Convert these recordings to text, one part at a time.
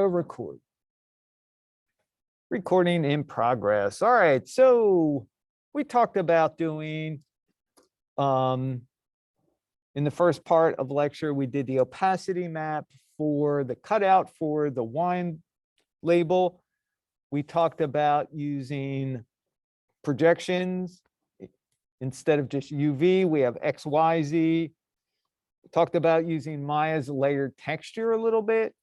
Record. Recording in progress. All right, so we talked about doing, in the first part of lecture, we did the opacity map for the cutout for the wine label. We talked about using projections. Instead of just UV, we have X, Y, Z. We talked about using Maya's layered texture a little bit.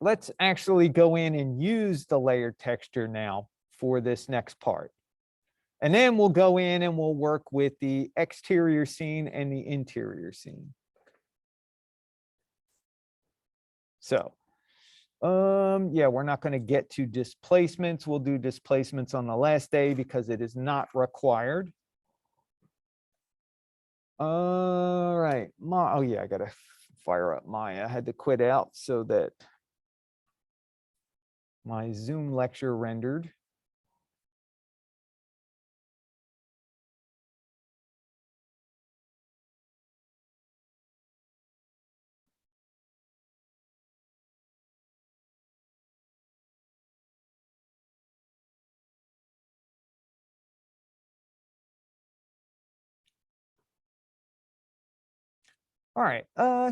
Let's actually go in and use the layered texture now for this next part. And then we'll go in and we'll work with the exterior scene and the interior scene. So, yeah, we're not going to get to displacements. We'll do displacements on the last day because it is not required. All right. Oh, yeah, I got to fire up Maya. I had to quit out so that my Zoom lecture rendered. All right,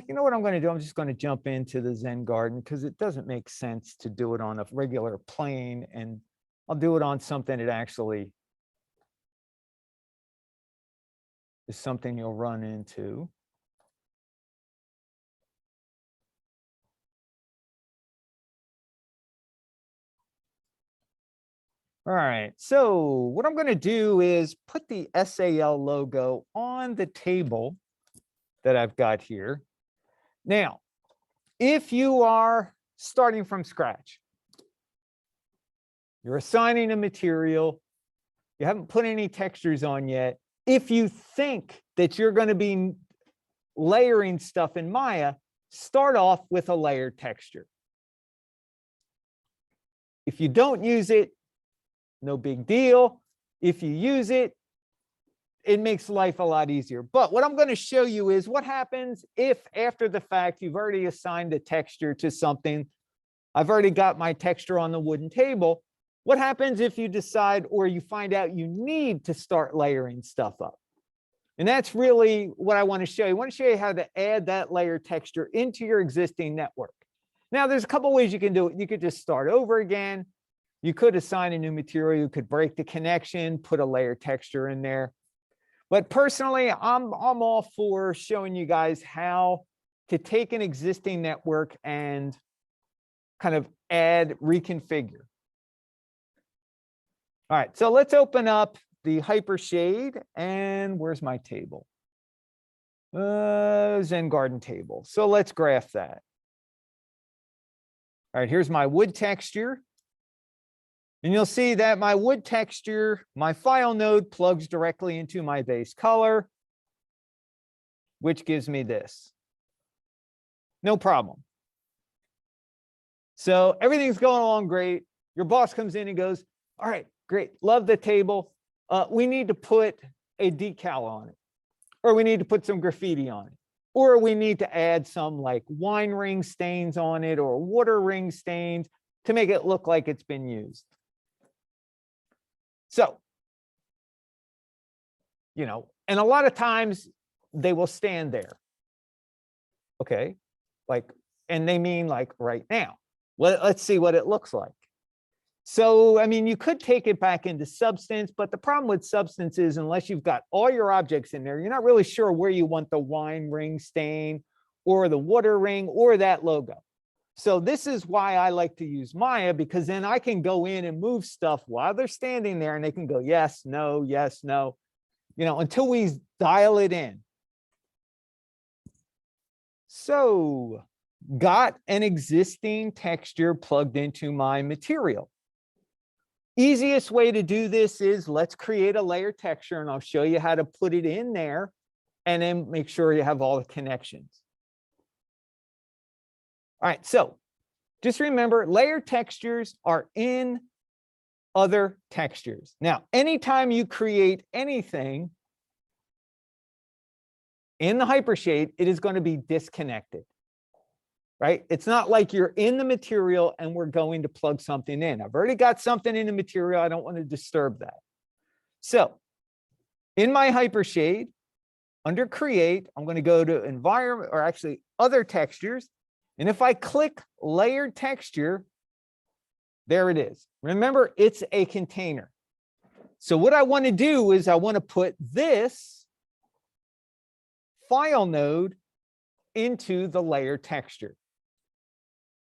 you know what I'm going to do? I'm just going to jump into the Zen garden because it doesn't make sense to do it on a regular plane, and I'll do it on something that actually is something you'll run into. All right, so what I'm going to do is put the SAL logo on the table that I've got here. Now, if you are starting from scratch, you're assigning a material, you haven't put any textures on yet. If you think that you're going to be layering stuff in Maya, start off with a layered texture. If you don't use it, no big deal. If you use it, it makes life a lot easier. But what I'm going to show you is what happens if after the fact you've already assigned a texture to something. I've already got my texture on the wooden table. What happens if you decide or you find out you need to start layering stuff up? And that's really what I want to show you. I want to show you how to add that layer texture into your existing network. Now, there's a couple ways you can do it. You could just start over again. You could assign a new material. You could break the connection, put a layer texture in there. But personally, I'm all for showing you guys how to take an existing network and kind of add, reconfigure. All right, so let's open up the Hypershade, and where's my table? Zen Garden table. So let's graph that. All right, here's my wood texture. And you'll see that my wood texture, my file node plugs directly into my base color, which gives me this. No problem. So everything's going along great. Your boss comes in and goes, all right, great, love the table. We need to put a decal on it, or we need to put some graffiti on it, or we need to add some like wine ring stains on it or water ring stains to make it look like it's been used. So, you know, and a lot of times they will stand there. Okay, like, and they mean like right now. Well, let's see what it looks like. So, I mean, you could take it back into Substance, but the problem with Substance is unless you've got all your objects in there, you're not really sure where you want the wine ring stain or the water ring or that logo. So this is why I like to use Maya, because then I can go in and move stuff while they're standing there and they can go, yes, no, you know, until we dial it in. So got an existing texture plugged into my material. Easiest way to do this is let's create a layer texture, and I'll show you how to put it in there and then make sure you have all the connections. All right, so just remember, layer textures are in other textures. Now, anytime you create anything in the Hypershade, it is going to be disconnected. right? It's not like you're in the material and we're going to plug something in. I've already got something in the material. I don't want to disturb that. So in my Hypershade, under Create, I'm going to go to Environment, or actually Other Textures. And if I click Layered Texture, there it is. Remember, it's a container. So what I want to do is I want to put this file node into the layer texture.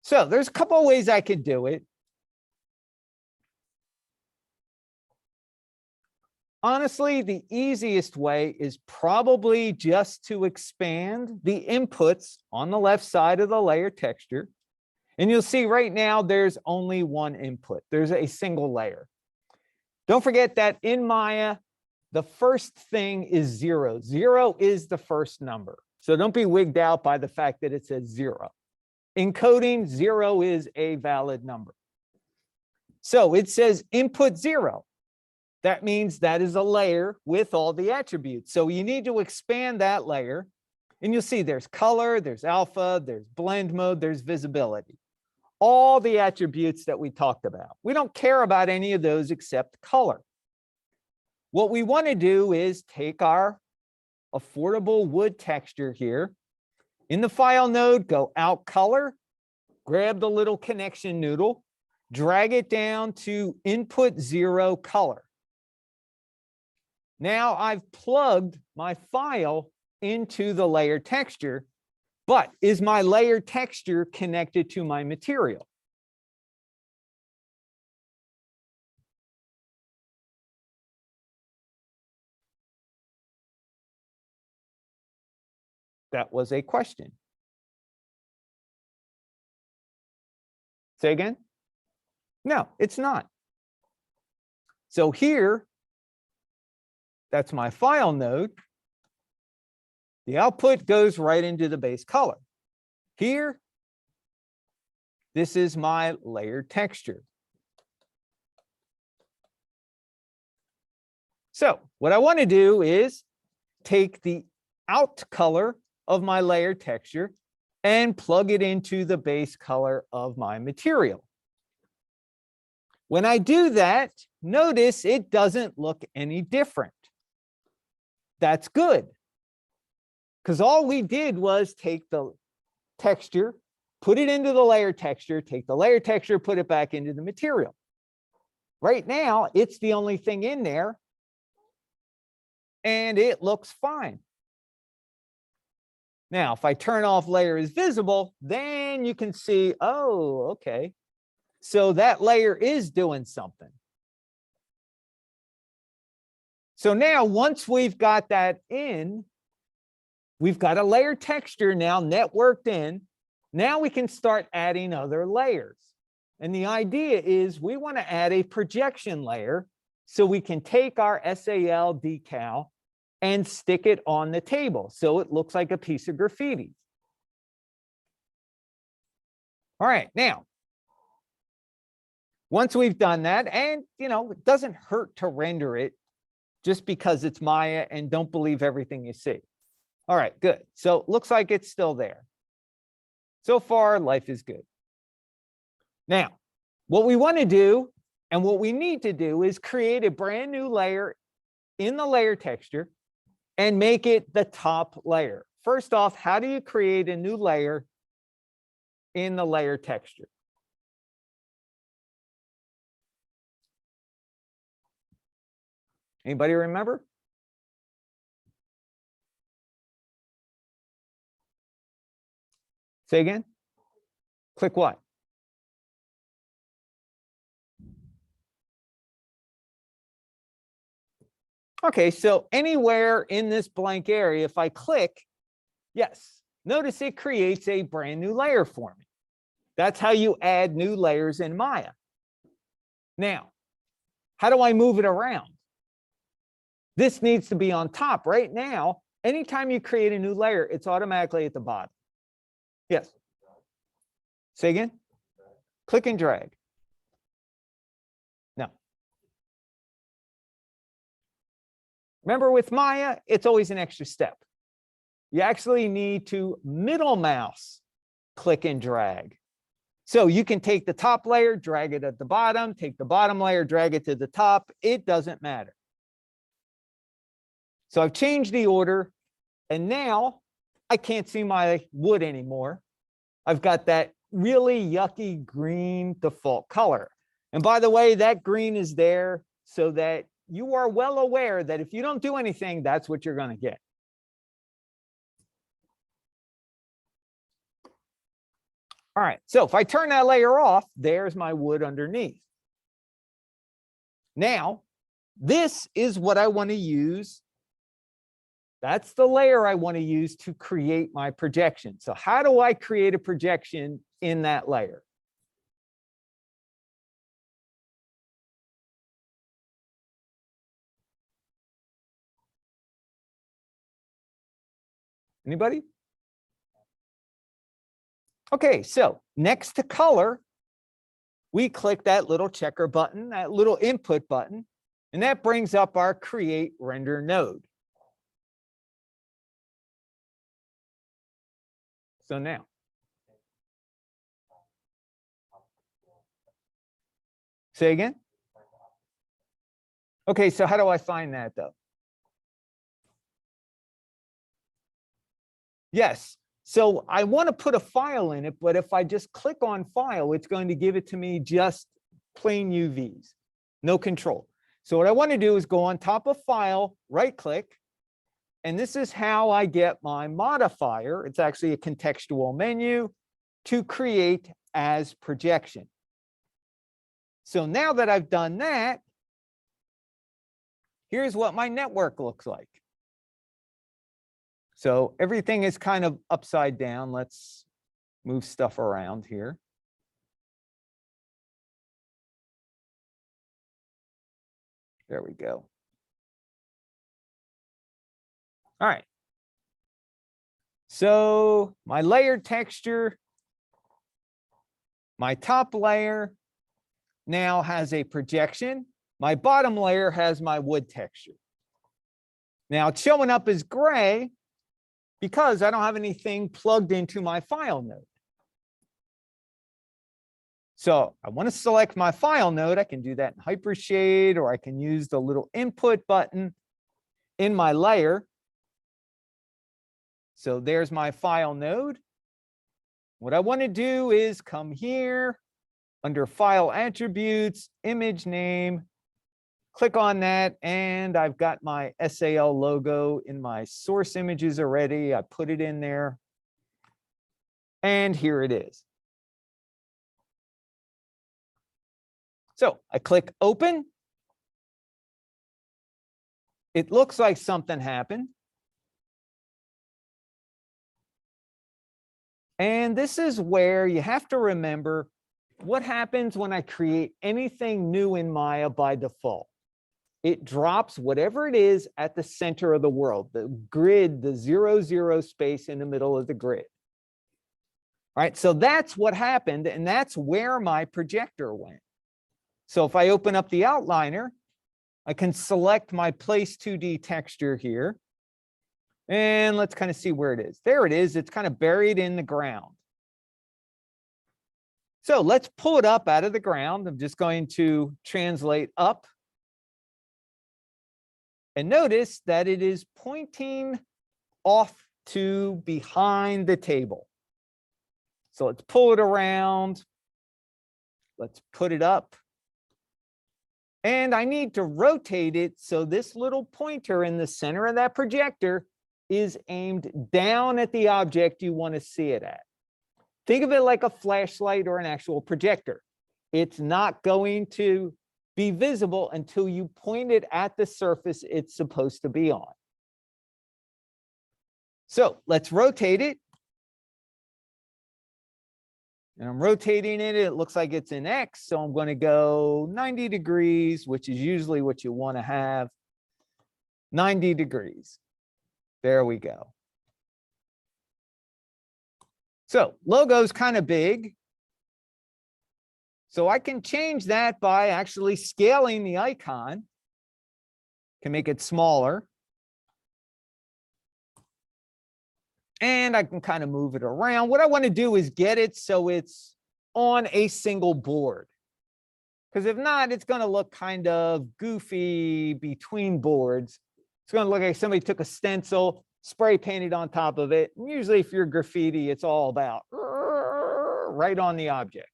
So there's a couple of ways I could do it. Honestly, the easiest way is probably just to expand the inputs on the left side of the layer texture. And you'll see right now there's only one input. There's a single layer. Don't forget that in Maya, the first thing is 0. 0 is the first number. So don't be wigged out by the fact that it says 0. In coding, 0 is a valid number. So it says input 0. That means that is a layer with all the attributes. So you need to expand that layer. And you'll see there's color, there's alpha, there's blend mode, there's visibility. All the attributes that we talked about. We don't care about any of those except color. What we want to do is take our affordable wood texture here. In the file node, go out color, grab the little connection noodle, drag it down to input 0 color. Now I've plugged my file into the layer texture, but is my layer texture connected to my material? That was a question. Say again? No, it's not. So here, that's my file node. The output goes right into the base color. Here, this is my layer texture. So what I want to do is take the out color of my layer texture and plug it into the base color of my material. When I do that, notice it doesn't look any different. That's good, because all we did was take the texture, put it into the layer texture, take the layer texture, put it back into the material. Right now, it's the only thing in there, and it looks fine. Now, if I turn off layer is visible, then you can see, oh, okay. So that layer is doing something. So now, once we've got that in, we've got a layer texture now networked in. Now we can start adding other layers. And the idea is we want to add a projection layer so we can take our SAL decal and stick it on the table so it looks like a piece of graffiti. All right, now, once we've done that, and it doesn't hurt to render it just because it's Maya, and don't believe everything you see. All right, good. So it looks like it's still there. So far, life is good. Now, what we want to do and what we need to do is create a brand new layer in the layer texture and make it the top layer. First off, how do you create a new layer in the layer texture? Anybody remember? Say again? Click what? Okay, so anywhere in this blank area, if I click, yes, notice it creates a brand new layer for me. That's how you add new layers in Maya. Now, how do I move it around? This needs to be on top. Right now, anytime you create a new layer, it's automatically at the bottom. Yes. Say again? Click and drag. No. Remember, with Maya, it's always an extra step. You actually need to middle mouse click and drag. So you can take the top layer, drag it at the bottom, take the bottom layer, drag it to the top. It doesn't matter. So I've changed the order, and now I can't see my wood anymore. I've got that really yucky green default color. And by the way, that green is there so that you are well aware that if you don't do anything, that's what you're going to get. All right, so if I turn that layer off, there's my wood underneath. Now, this is what I want to use. That's the layer I want to use to create my projection. So how do I create a projection in that layer? Anybody? Okay, so next to color, we click that little checker button, that little input button, and that brings up our create render node. So now, say again? Okay, so how do I find that though? Yes, so I want to put a file in it, but if I just click on file, it's going to give it to me just plain UVs, no control. So what I want to do is go on top of file, right click, and this is how I get my modifier. It's actually a contextual menu to create as projection. So now that I've done that, here's what my network looks like. So everything is kind of upside down. Let's move stuff around here. There we go. All right. So my layered texture, my top layer now has a projection. My bottom layer has my wood texture. Now it's showing up as gray because I don't have anything plugged into my file node. So I want to select my file node. I can do that in Hypershade, or I can use the little input button in my layer. So there's my file node. What I want to do is come here under File Attributes, Image Name, click on that, and I've got my SAL logo in my source images already. I put it in there, and here it is. So I click Open. It looks like something happened. And this is where you have to remember what happens when I create anything new in Maya by default. It drops whatever it is at the center of the world, the grid, the 0, space in the middle of the grid. All right, so that's what happened, and that's where my projector went. So if I open up the outliner, I can select my place 2D texture here. And let's kind of see where it is. There it is. It's kind of buried in the ground. So let's pull it up out of the ground. I'm just going to translate up. And notice that it is pointing off to behind the table. So let's pull it around. Let's put it up. And I need to rotate it so this little pointer in the center of that projector is aimed down at the object you want to see it at. Think of it like a flashlight or an actual projector. It's not going to be visible until you point it at the surface it's supposed to be on. So let's rotate it. And I'm rotating it. It looks like it's in X. So I'm going to go 90 degrees, which is usually what you want to have. 90 degrees. There we go. So logo's kind of big. So I can change that by actually scaling the icon. Can make it smaller. And I can kind of move it around. What I want to do is get it so it's on a single board. Because if not, it's going to look kind of goofy between boards. It's going to look like somebody took a stencil, spray painted on top of it. And usually if you're graffiti, it's all about right on the object.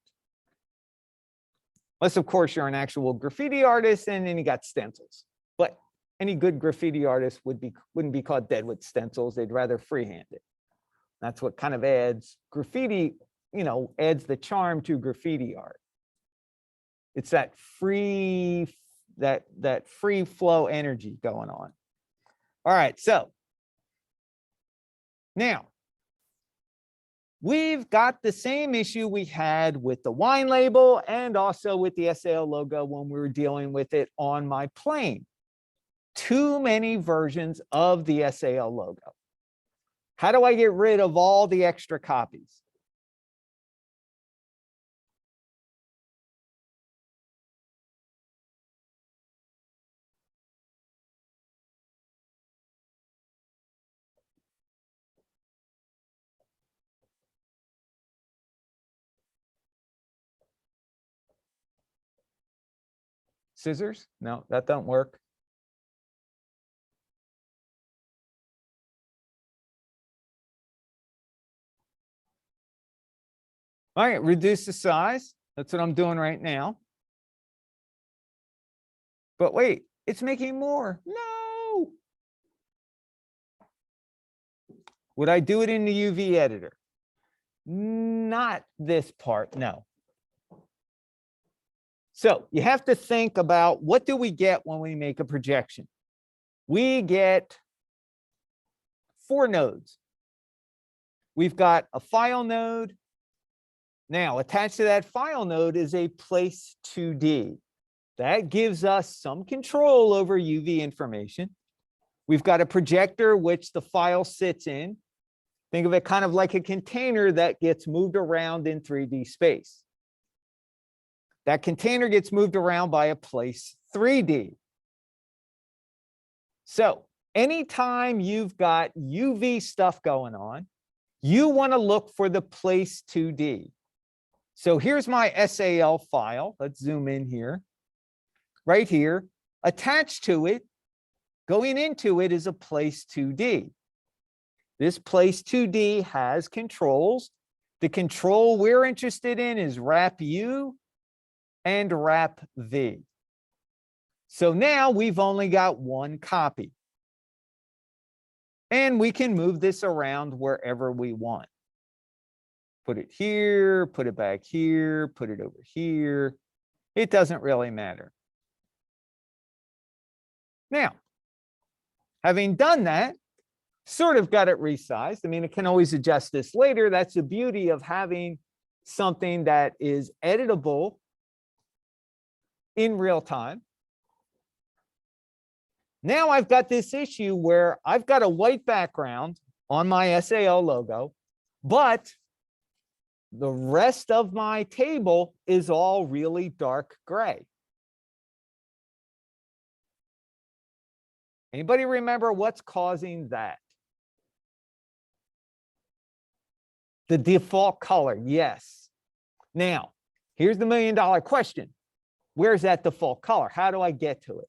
Unless, of course, you're an actual graffiti artist and then you got stencils. But any good graffiti artist wouldn't be caught dead with stencils. They'd rather freehand it. That's what kind of adds graffiti, adds the charm to graffiti art. It's that free flow energy going on. All right, so now we've got the same issue we had with the wine label and also with the SAL logo when we were dealing with it on my plane. Too many versions of the SAL logo. How do I get rid of all the extra copies? Scissors? No, that don't work. All right, reduce the size. That's what I'm doing right now. But wait, it's making more. No. Would I do it in the UV editor? Not this part, no. So you have to think about, what do we get when we make a projection? We get 4 nodes. We've got a file node. Now, attached to that file node is a place 2D. That gives us some control over UV information. We've got a projector, which the file sits in. Think of it kind of like a container that gets moved around in 3D space. That container gets moved around by a place 3D. So anytime you've got UV stuff going on, you want to look for the place 2D. So here's my SAL file. Let's zoom in here. Right here, attached to it, going into it, is a place 2D. This place 2D has controls. The control we're interested in is wrap U and wrap V. So now we've only got 1 copy. And we can move this around wherever we want. Put it here, put it back here, put it over here. It doesn't really matter. Now, having done that, sort of got it resized. I mean, it can always adjust this later. That's the beauty of having something that is editable in real time. Now I've got this issue where I've got a white background on my SAL logo, but the rest of my table is all really dark gray. Anybody remember what's causing that? The default color, yes. Now, here's the $1 million question. Where's that default color? How do I get to it?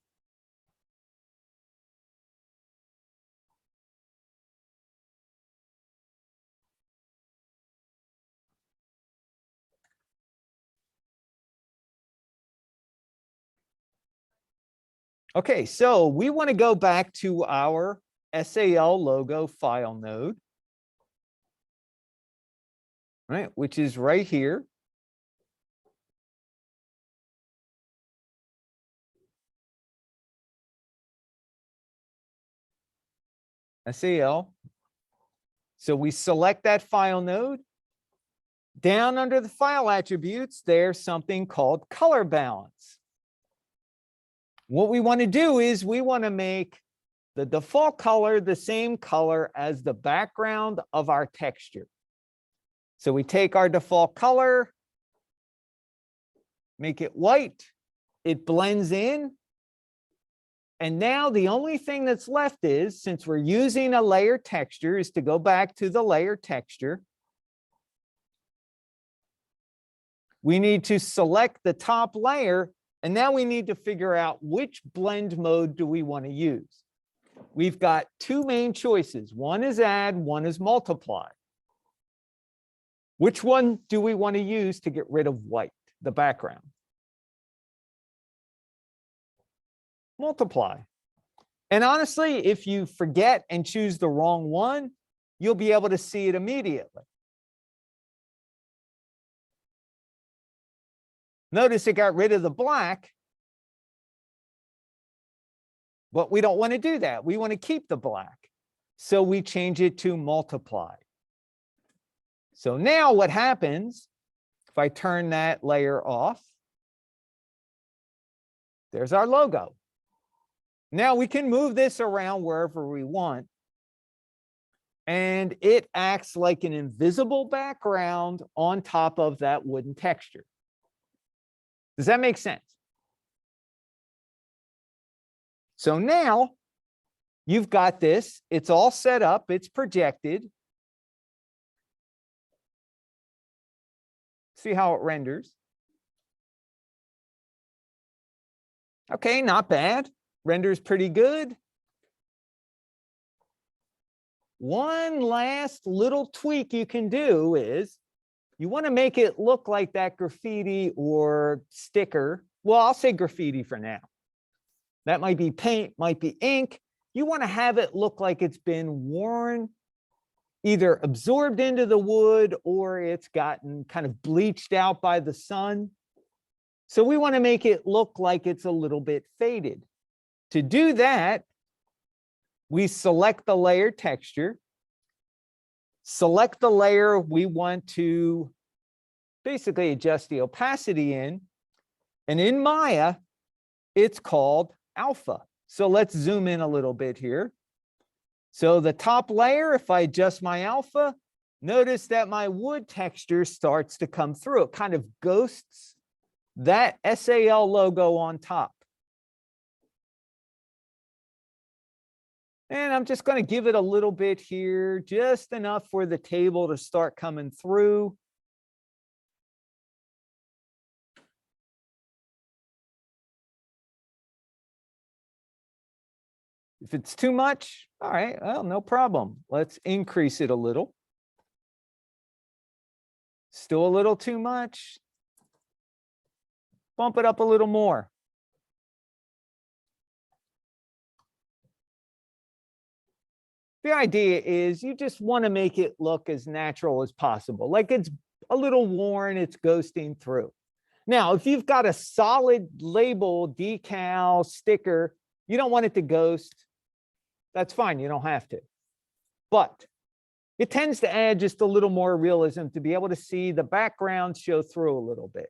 Okay, so we want to go back to our SAL logo file node, right, which is right here. SAL. So we select that file node. Down under the file attributes, there's something called color balance. What we want to do is we want to make the default color the same color as the background of our texture. So we take our default color, make it white, it blends in, And now the only thing that's left is, since we're using a layer texture, is to go back to the layer texture. We need to select the top layer, and now we need to figure out which blend mode do we want to use. We've got two main choices. One is add, one is multiply. Which one do we want to use to get rid of white, the background? Multiply. And honestly, if you forget and choose the wrong one, you'll be able to see it immediately. Notice it got rid of the black, but we don't want to do that. We want to keep the black. So we change it to multiply. So now what happens, if I turn that layer off, there's our logo. Now we can move this around wherever we want. And it acts like an invisible background on top of that wooden texture. Does that make sense? So now you've got this. It's all set up. It's projected. See how it renders. Okay, not bad. Renders pretty good. One last little tweak you can do is you want to make it look like that graffiti or sticker. Well, I'll say graffiti for now. That might be paint, might be ink. You want to have it look like it's been worn, either absorbed into the wood or it's gotten kind of bleached out by the sun. So we want to make it look like it's a little bit faded. To do that, we select the layer texture, select the layer we want to basically adjust the opacity in, and in Maya, it's called alpha. So let's zoom in a little bit here. So the top layer, if I adjust my alpha, notice that my wood texture starts to come through. It kind of ghosts that SAL logo on top. And I'm just going to give it a little bit here, just enough for the table to start coming through. If it's too much, all right, well, no problem. Let's increase it a little. Still a little too much. Bump it up a little more. The idea is you just want to make it look as natural as possible, like it's a little worn, it's ghosting through. Now, if you've got a solid label, decal, sticker, you don't want it to ghost, that's fine, you don't have to. But it tends to add just a little more realism to be able to see the background show through a little bit.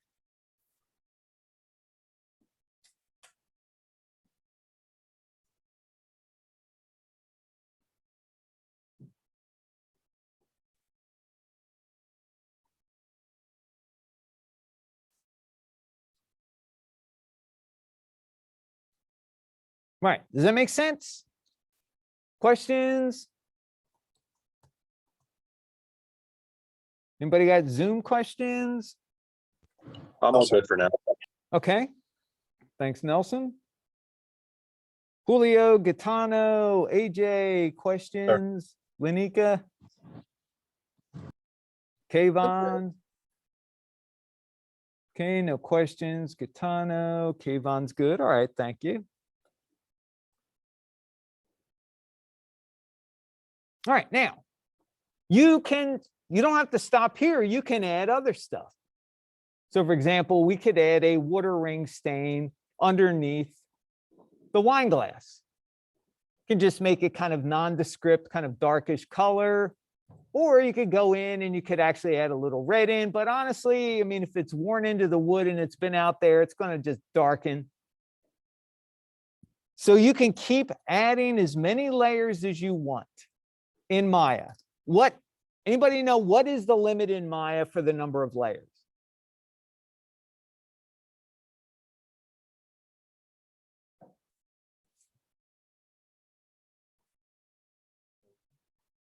Right, does that make sense? Questions? Anybody got Zoom questions? I'm all good for now. Okay, thanks, Nelson. Julio, Gaetano, AJ, questions? Linika? Kayvon? Okay, no questions. Gaetano, Kayvon's good. All right, thank you. All right, now, you don't have to stop here. You can add other stuff. So for example, we could add a water ring stain underneath the wine glass. You can just make it kind of nondescript, kind of darkish color, or you could go in and you could actually add a little red in. But honestly, I mean, if it's worn into the wood and it's been out there, it's going to just darken. So you can keep adding as many layers as you want in Maya. Anybody know what is the limit in Maya for the number of layers?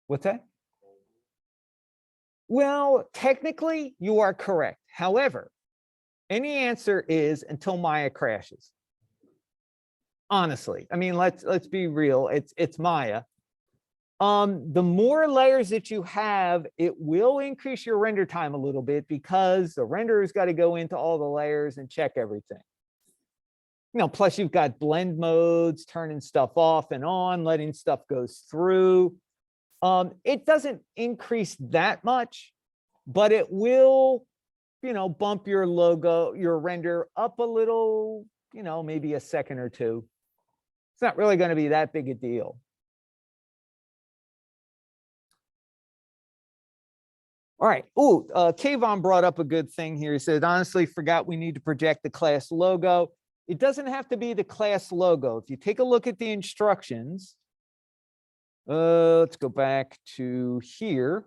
What's that? Well, technically, you are correct. However, any answer is until Maya crashes. Honestly, I mean, let's be real. It's Maya. The more layers that you have, it will increase your render time a little bit because the renderer's got to go into all the layers and check everything. You know, plus you've got blend modes, turning stuff off and on, letting stuff go through. It doesn't increase that much, but it will, you know, bump your logo, your render up a little, you know, maybe a second or two. It's not really going to be that big a deal. All right. Oh, Kayvon brought up a good thing here. He said, honestly, forgot we need to project the class logo. It doesn't have to be the class logo. If you take a look at the instructions, let's go back to here.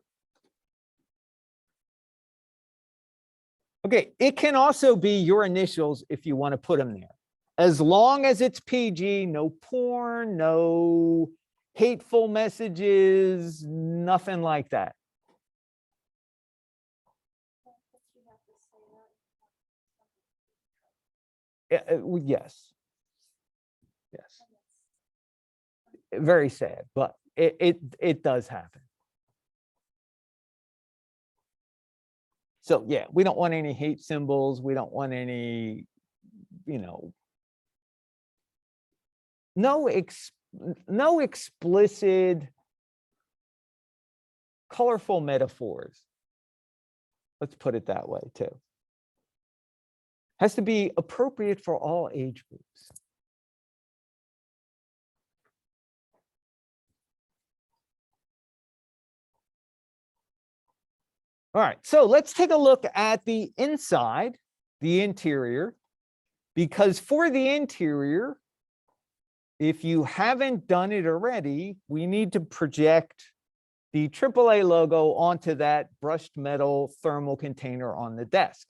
Okay, it can also be your initials if you want to put them there. As long as it's PG, no porn, no hateful messages, nothing like that. Yes. Yes. Very sad, but it does happen. So yeah, we don't want any hate symbols. We don't want any, you know, no explicit colorful metaphors. Let's put it that way too. Has to be appropriate for all age groups. All right, so let's take a look at the inside, the interior, because for the interior, if you haven't done it already, we need to project the AAA logo onto that brushed metal thermal container on the desk.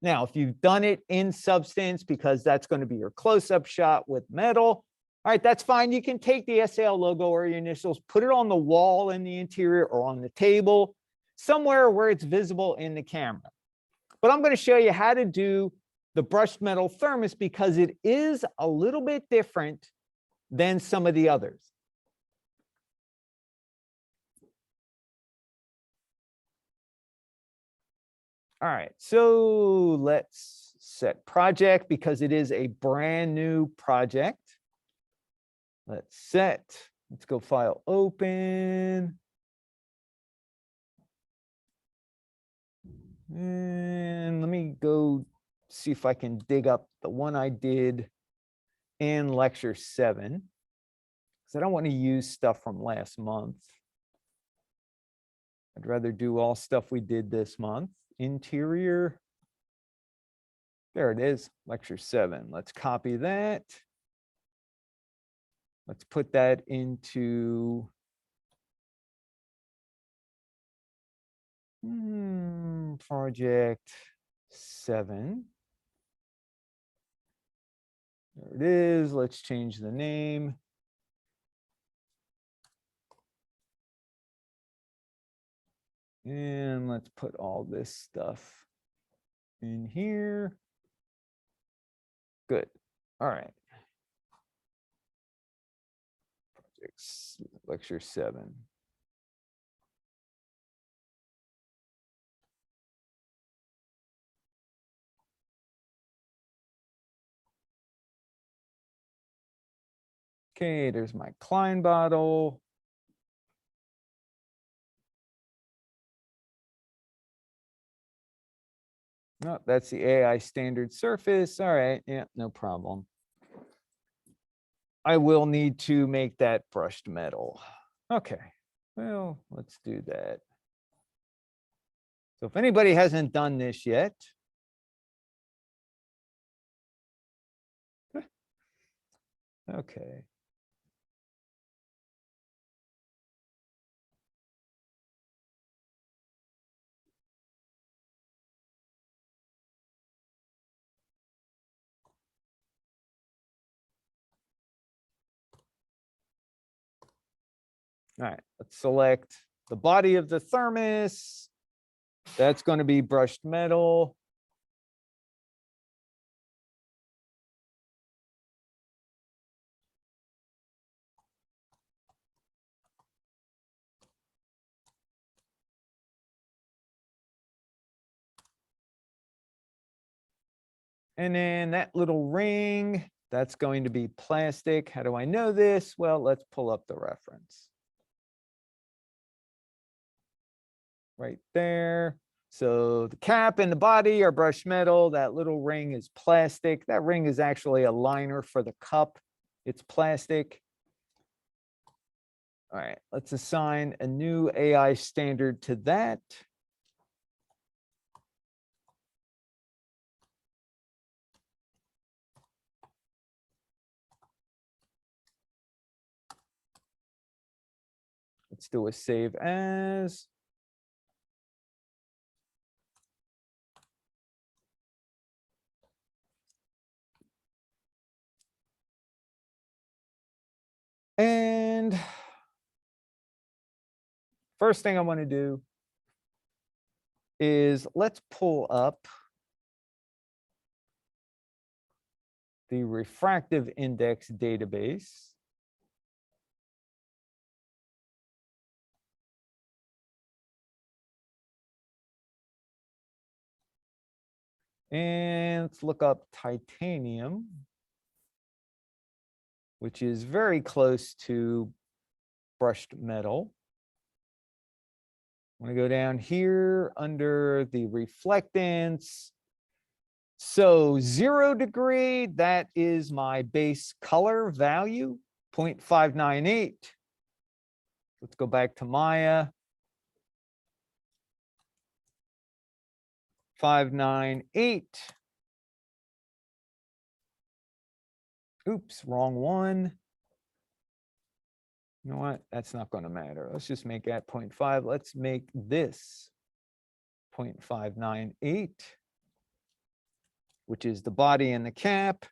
Now, if you've done it in Substance, because that's going to be your close-up shot with metal, all right, that's fine. You can take the SAL logo or your initials, put it on the wall in the interior or on the table, somewhere where it's visible in the camera. But I'm going to show you how to do the brushed metal thermos because it is a little bit different than some of the others. All right, so let's set project because it is a brand new project. Let's go file open. And let me go see if I can dig up the one I did in lecture 7. Because I don't want to use stuff from last month. I'd rather do all stuff we did this month. Interior. There it is, lecture 7. Let's copy that. Let's put that into project 7. There it is. Let's change the name. And let's put all this stuff in here. Good. All right. Projects, lecture 7. Okay, there's my Klein bottle. No, that's the AI standard surface. All right, yeah, no problem. I will need to make that brushed metal. Okay, well, let's do that. So if anybody hasn't done this yet, okay. All right, let's select the body of the thermos. That's going to be brushed metal. And then that little ring, that's going to be plastic. How do I know this? Well, let's pull up the reference. Right there. So the cap and the body are brushed metal. That little ring is plastic. That ring is actually a liner for the cup. It's plastic. All right, let's assign a new AI standard to that. Let's do a save as. And first thing I want to do is let's pull up the refractive index database. And let's look up titanium, which is very close to brushed metal. I'm going to go down here under the reflectance. So 0 degree, that is my base color value, 0.598. Let's go back to Maya. 598. Oops, wrong one. You know what? That's not going to matter. Let's just make that 0.5. Let's make this 0.598, which is the body and the cap.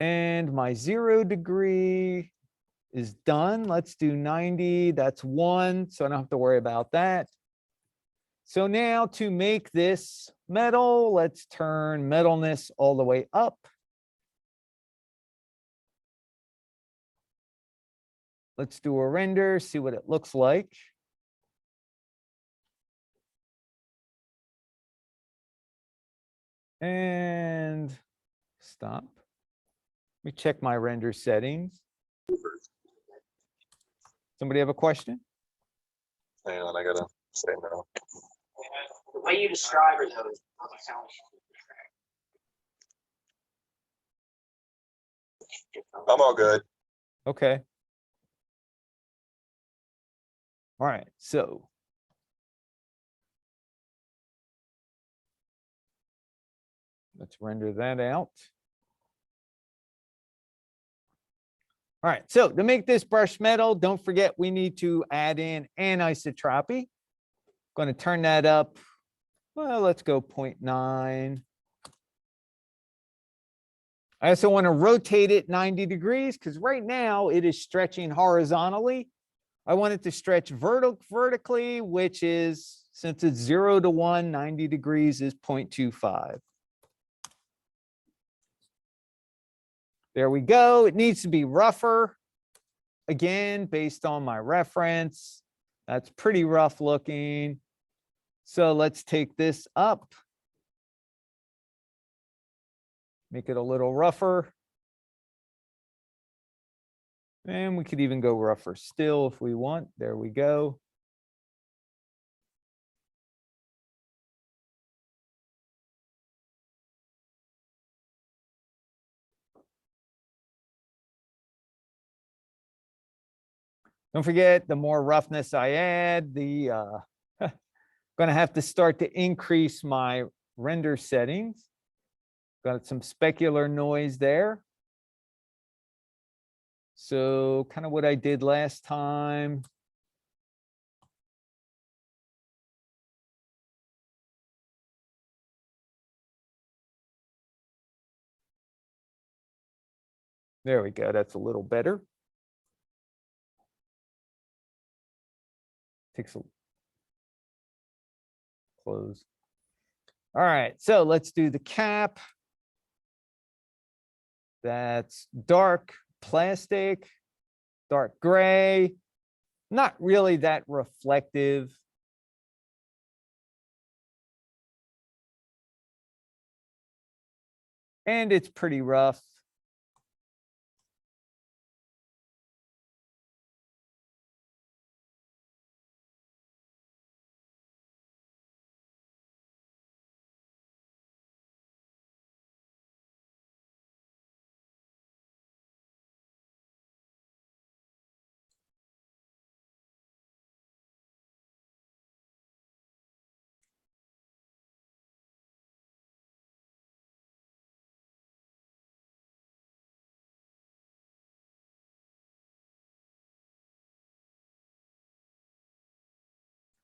And my 0 degree is done. Let's do 90. That's 1, so I don't have to worry about that. So now to make this metal, let's turn metalness all the way up. Let's do a render, see what it looks like. And stop. Let me check my render settings. Somebody have a question? Hang on, I gotta say no. The way you describe it, though, I'm all good. Okay. All right, so let's render that out. All right, so to make this brushed metal, don't forget we need to add in anisotropy. Going to turn that up. Well, let's go 0.9. I also want to rotate it 90 degrees because right now it is stretching horizontally. I want it to stretch vertically, which is, since it's 0 to 1, 90 degrees is 0.25. There we go. It needs to be rougher. Again, based on my reference, that's pretty rough looking. So let's take this up. Make it a little rougher. And we could even go rougher still if we want. There we go. Don't forget, the more roughness I add, the going to have to start to increase my render settings. Got some specular noise there. So kind of what I did last time. There we go. That's a little better. Takes a close. All right, so let's do the cap. That's dark plastic, dark gray, not really that reflective. And it's pretty rough.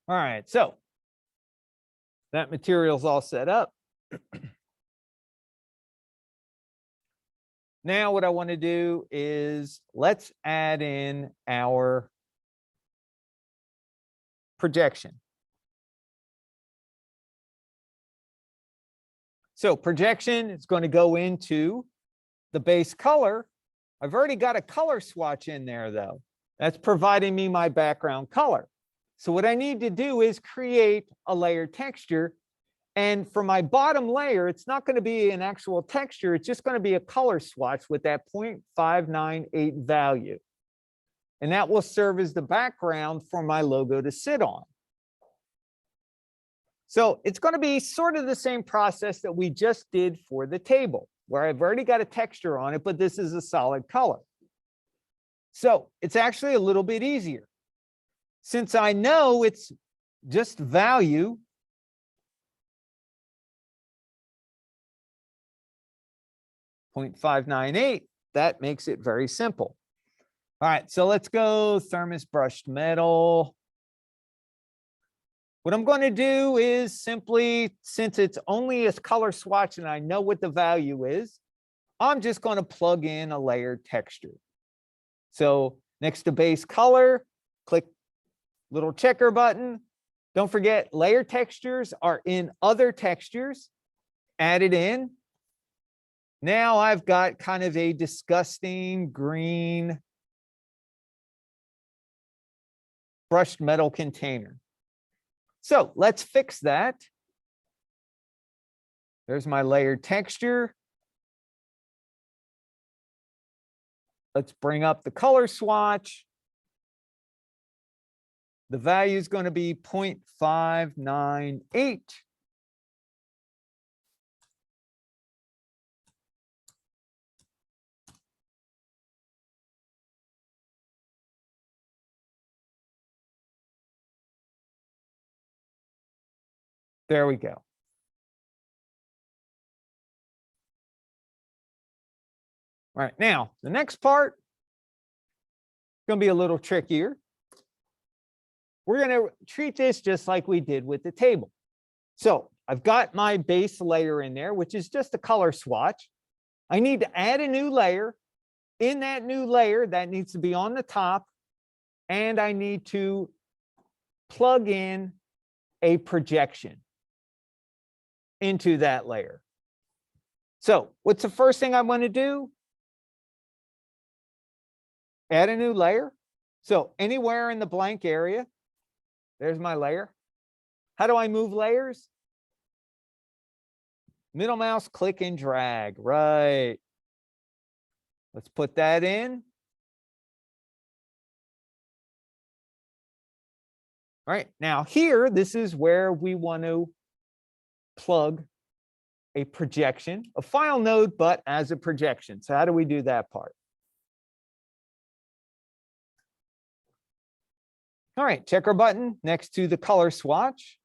All right, so that material's all set up. Now what I want to do is let's add in our projection. So projection is going to go into the base color. I've already got a color swatch in there though. That's providing me my background color. So what I need to do is create a layer texture. And for my bottom layer, it's not going to be an actual texture. It's just going to be a color swatch with that 0.598 value. And that will serve as the background for my logo to sit on. So it's going to be sort of the same process that we just did for the table, where I've already got a texture on it, but this is a solid color. So it's actually a little bit easier. Since I know it's just value, .598, that makes it very simple. All right, so let's go thermos brushed metal. What I'm going to do is simply, since it's only a color swatch and I know what the value is, I'm just going to plug in a layered texture. So next to base color, click little checker button. Don't forget, layer textures are in other textures. Add it in. Now I've got kind of a disgusting green brushed metal container. So let's fix that. There's my layered texture. Let's bring up the color swatch. The value is going to be 0.598. There we go. All right, now the next part is going to be a little trickier. We're going to treat this just like we did with the table. So I've got my base layer in there, which is just a color swatch. I need to add a new layer. In that new layer, that needs to be on the top, and I need to plug in a projection into that layer. So what's the first thing I want to do? Add a new layer. So anywhere in the blank area, there's my layer. How do I move layers? Middle mouse, click and drag, right. Let's put that in. All right, now here, this is where we want to plug a projection, a file node, but as a projection. So how do we do that part? All right, checker button next to the color swatch.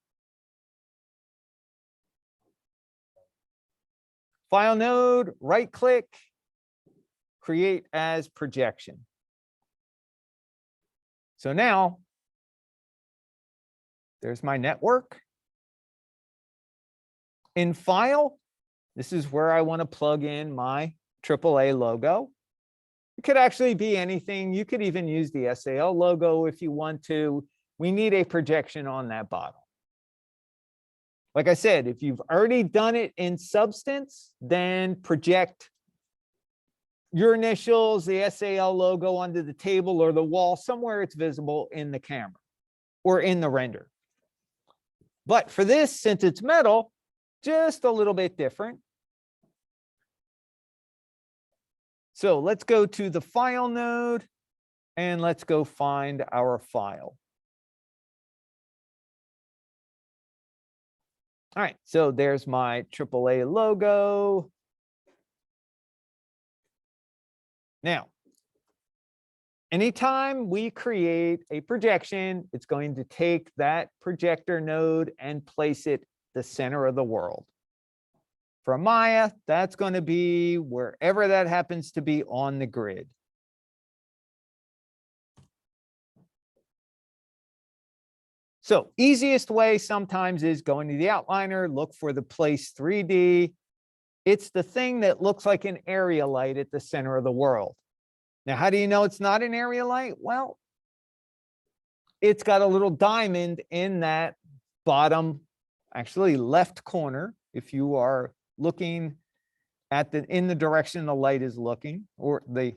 File node, right click, create as projection. So now there's my network. In file, this is where I want to plug in my AAA logo. It could actually be anything. You could even use the SAL logo if you want to. we need a projection on that bottle. Like I said, if you've already done it in substance, then project your initials, the SAL logo onto the table or the wall, somewhere it's visible in the camera or in the render. But for this, since it's metal, just a little bit different. So let's go to the file node and let's go find our file. All right, so there's my AAA logo. Now, anytime we create a projection, it's going to take that projector node and place it the center of the world. For Maya, that's going to be wherever that happens to be on the grid. So easiest way sometimes is going to the outliner, look for the place 3D. It's the thing that looks like an area light at the center of the world. Now, how do you know it's not an area light? Well, it's got a little diamond in that bottom, actually left corner. If you are looking at in the direction the light is looking, or the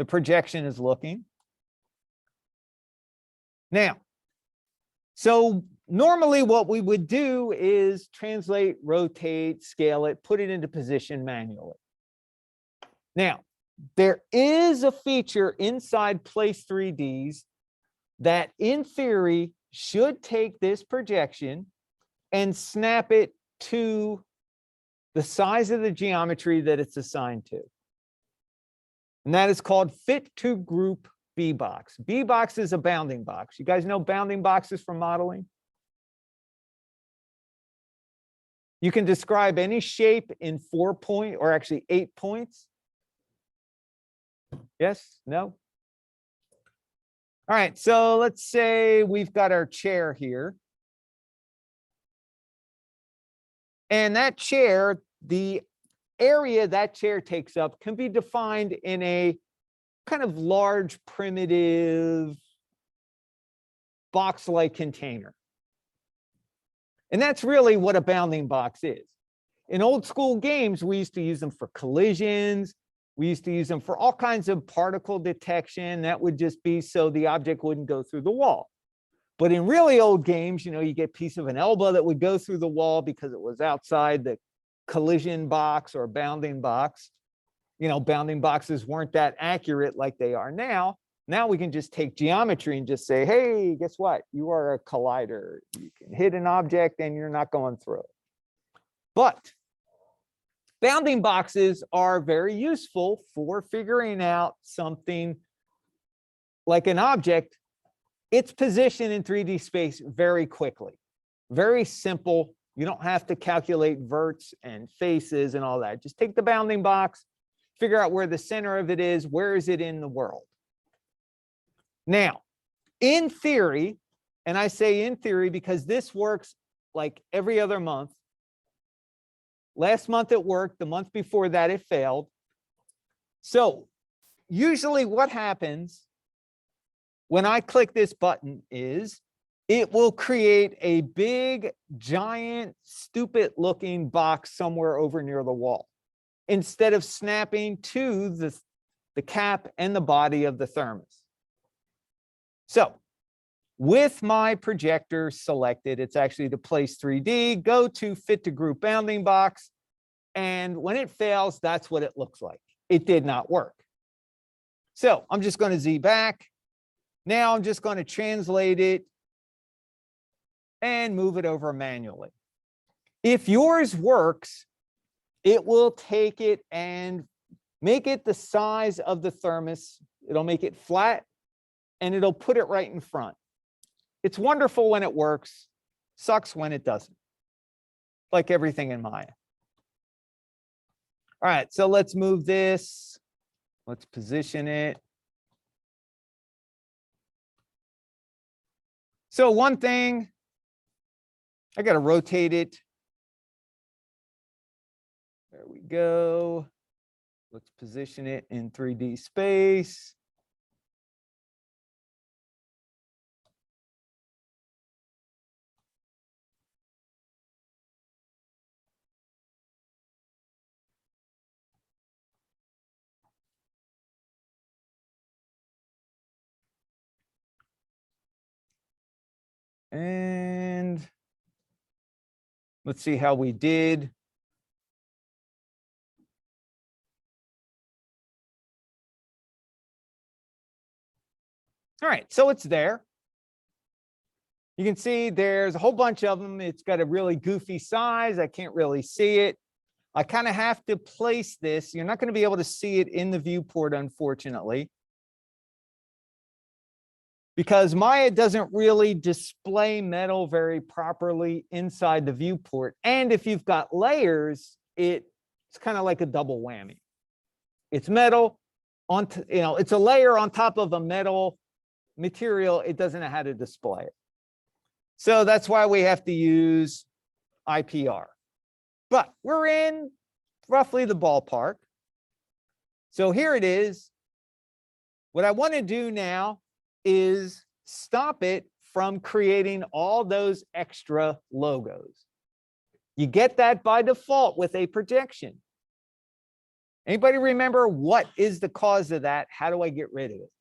projection is looking. Now, so normally what we would do is translate, rotate, scale it, put it into position manually. Now, there is a feature inside Place 3Ds that in theory should take this projection and snap it to the size of the geometry that it's assigned to. And that is called Fit to Group B-box. B-box is a bounding box. You guys know bounding boxes from modeling? You can describe any shape in 4 point or actually 8 points. Yes? No? All right, so let's say we've got our chair here. And that chair, the area that chair takes up can be defined in a kind of large, primitive, box-like container. And that's really what a bounding box is. In old school games, we used to use them for collisions. We used to use them for all kinds of particle detection. That would just be so the object wouldn't go through the wall. But in really old games, you know, you get a piece of an elbow that would go through the wall because it was outside the collision box or bounding box. You know, bounding boxes weren't that accurate like they are now. Now we can just take geometry and just say, hey, guess what? You are a collider. You can hit an object and you're not going through it. But bounding boxes are very useful for figuring out something like an object, its position in 3D space very quickly. Very simple. You don't have to calculate verts and faces and all that. Just take the bounding box, figure out where the center of it is, where is it in the world. Now, in theory, and I say in theory because this works like every other month. Last month it worked, the month before that it failed. So usually what happens when I click this button is it will create a big, giant, stupid looking box somewhere over near the wall, instead of snapping to the cap and the body of the thermos. So with my projector selected, it's actually to Place 3D, go to Fit to Group Bounding Box. And when it fails, that's what it looks like. It did not work. So I'm just going to Z back. Now I'm just going to translate it and move it over manually. If yours works, it will take it and make it the size of the thermos. It'll make it flat and it'll put it right in front. It's wonderful when it works, sucks when it doesn't, like everything in Maya. All right, so let's move this. Let's position it. So one thing, I got to rotate it. There we go. Let's position it in 3D space. And let's see how we did. All right, so it's there. You can see there's a whole bunch of them. It's got a really goofy size. I can't really see it. I kind of have to place this. You're not going to be able to see it in the viewport, unfortunately, because Maya doesn't really display metal very properly inside the viewport. And if you've got layers, it's kind of like a double whammy. It's metal on, it's a layer on top of a metal material. It doesn't know how to display it. So that's why we have to use IPR. But we're in roughly the ballpark. So here it is. What I want to do now is stop it from creating all those extra logos. You get that by default with a projection. Anybody remember what is the cause of that? How do I get rid of it?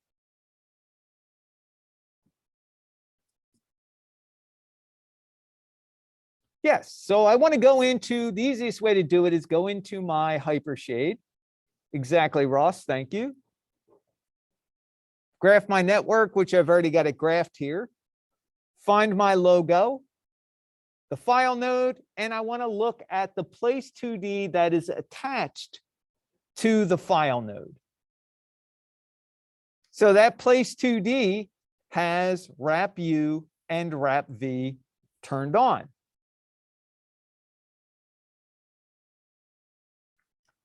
Yes, so I want to go into, the easiest way to do it is go into my hypershade. Exactly, Ross, thank you. Graph my network, which I've already got it graphed here. Find my logo, the file node, and I want to look at the place 2D that is attached to the file node. So that place 2D has wrap U and wrap V turned on.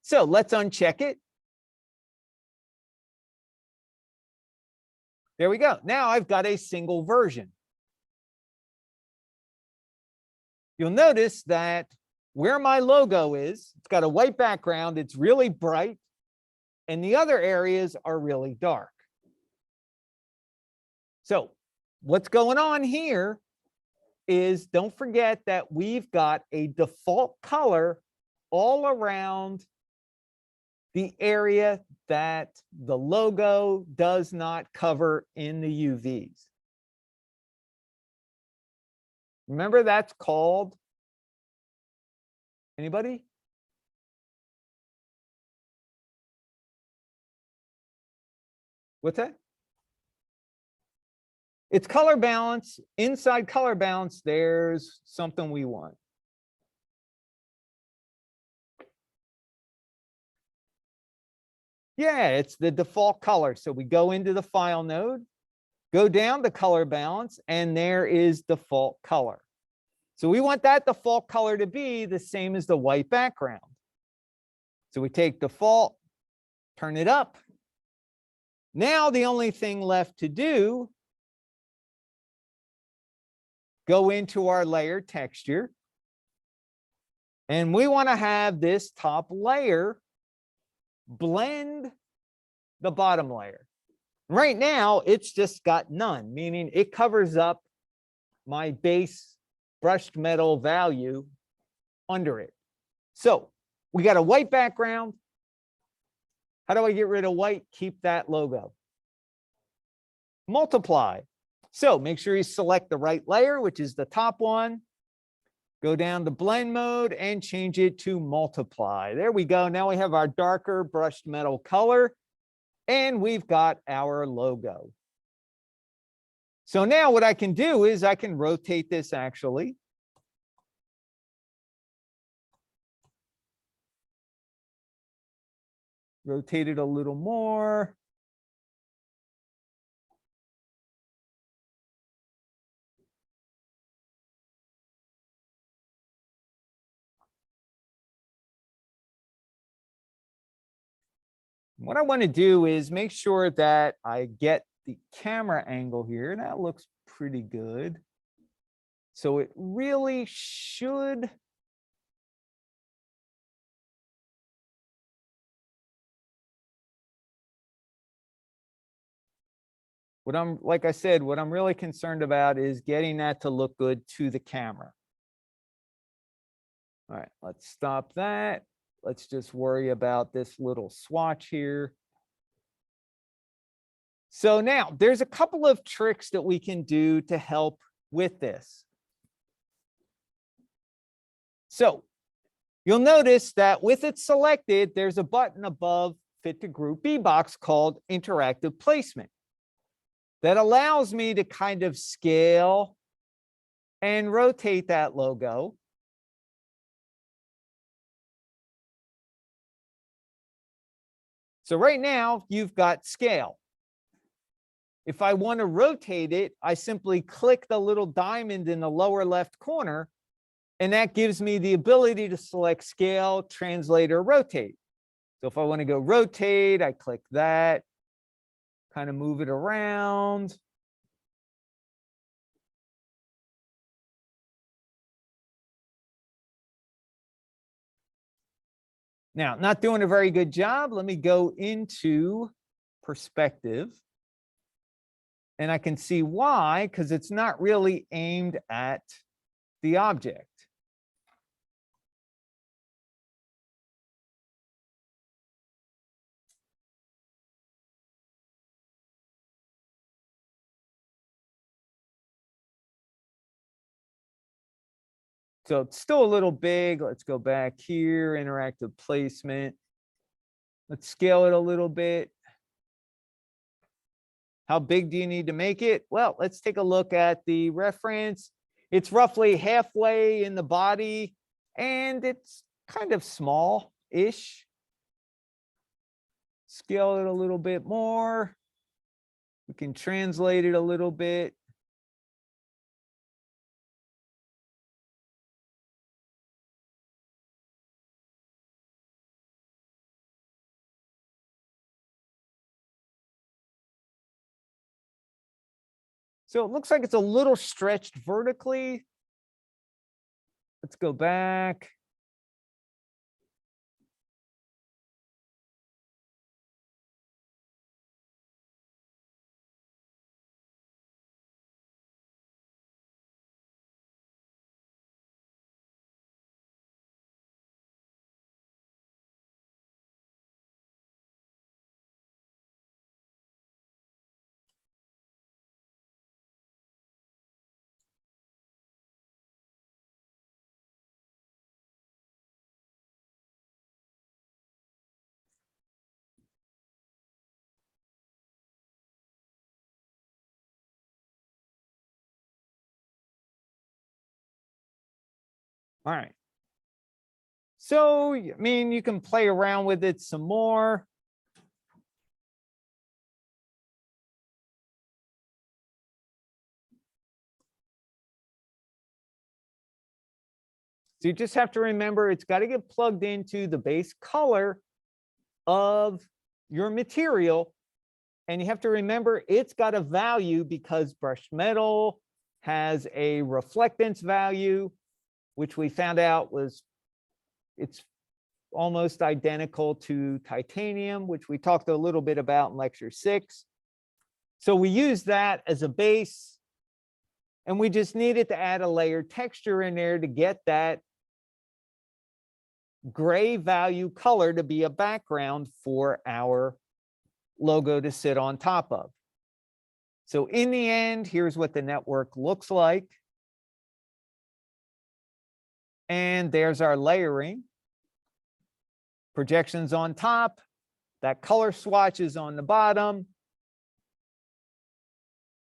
So let's uncheck it. There we go. Now I've got a single version. You'll notice that where my logo is, it's got a white background, it's really bright, and the other areas are really dark. So what's going on here is, don't forget that we've got a default color all around the area that the logo does not cover in the UVs. Remember, that's called, anybody? What's that? It's color balance. Inside color balance, there's something we want. Yeah, it's the default color. So we go into the file node, go down to color balance, and there is default color. So we want that default color to be the same as the white background. So we take default, turn it up. Now the only thing left to do, go into our layer texture. And we want to have this top layer blend the bottom layer. Right now, it's just got none, meaning it covers up my base brushed metal value under it. So we got a white background. How do I get rid of white? Keep that logo. Multiply. So make sure you select the right layer, which is the top one. Go down to blend mode and change it to multiply. There we go. Now we have our darker brushed metal color, and we've got our logo. So now what I can do is I can rotate this actually. Rotate it a little more. What I want to do is make sure that I get the camera angle here. That looks pretty good. So it really should. Like I said, what I'm really concerned about is getting that to look good to the camera. All right, let's stop that. Let's just worry about this little swatch here. So now there's a couple of tricks that we can do to help with this. So you'll notice that with it selected, there's a button above Fit to Group B box called Interactive Placement that allows me to kind of scale and rotate that logo. So right now you've got scale. If I want to rotate it, I simply click the little diamond in the lower left corner, and that gives me the ability to select scale, translate, or rotate. So if I want to go rotate, I click that, kind of move it around. Now, not doing a very good job. Let me go into perspective. And I can see why, because it's not really aimed at the object. So it's still a little big. Let's go back here, interactive placement. Let's scale it a little bit. How big do you need to make it? Well, let's take a look at the reference. It's roughly halfway in the body, and it's kind of small-ish. Scale it a little bit more. We can translate it a little bit. So it looks like it's a little stretched vertically. Let's go back. All right. So, I mean, you can play around with it some more. So you just have to remember it's got to get plugged into the base color of your material. And you have to remember it's got a value because brushed metal has a reflectance value, which we found out it's almost identical to titanium, which we talked a little bit about in lecture 6. So we use that as a base, and we just needed to add a layered texture in there to get that gray value color to be a background for our logo to sit on top of. So in the end, here's what the network looks like. And there's our layering. Projections on top, that color swatch is on the bottom.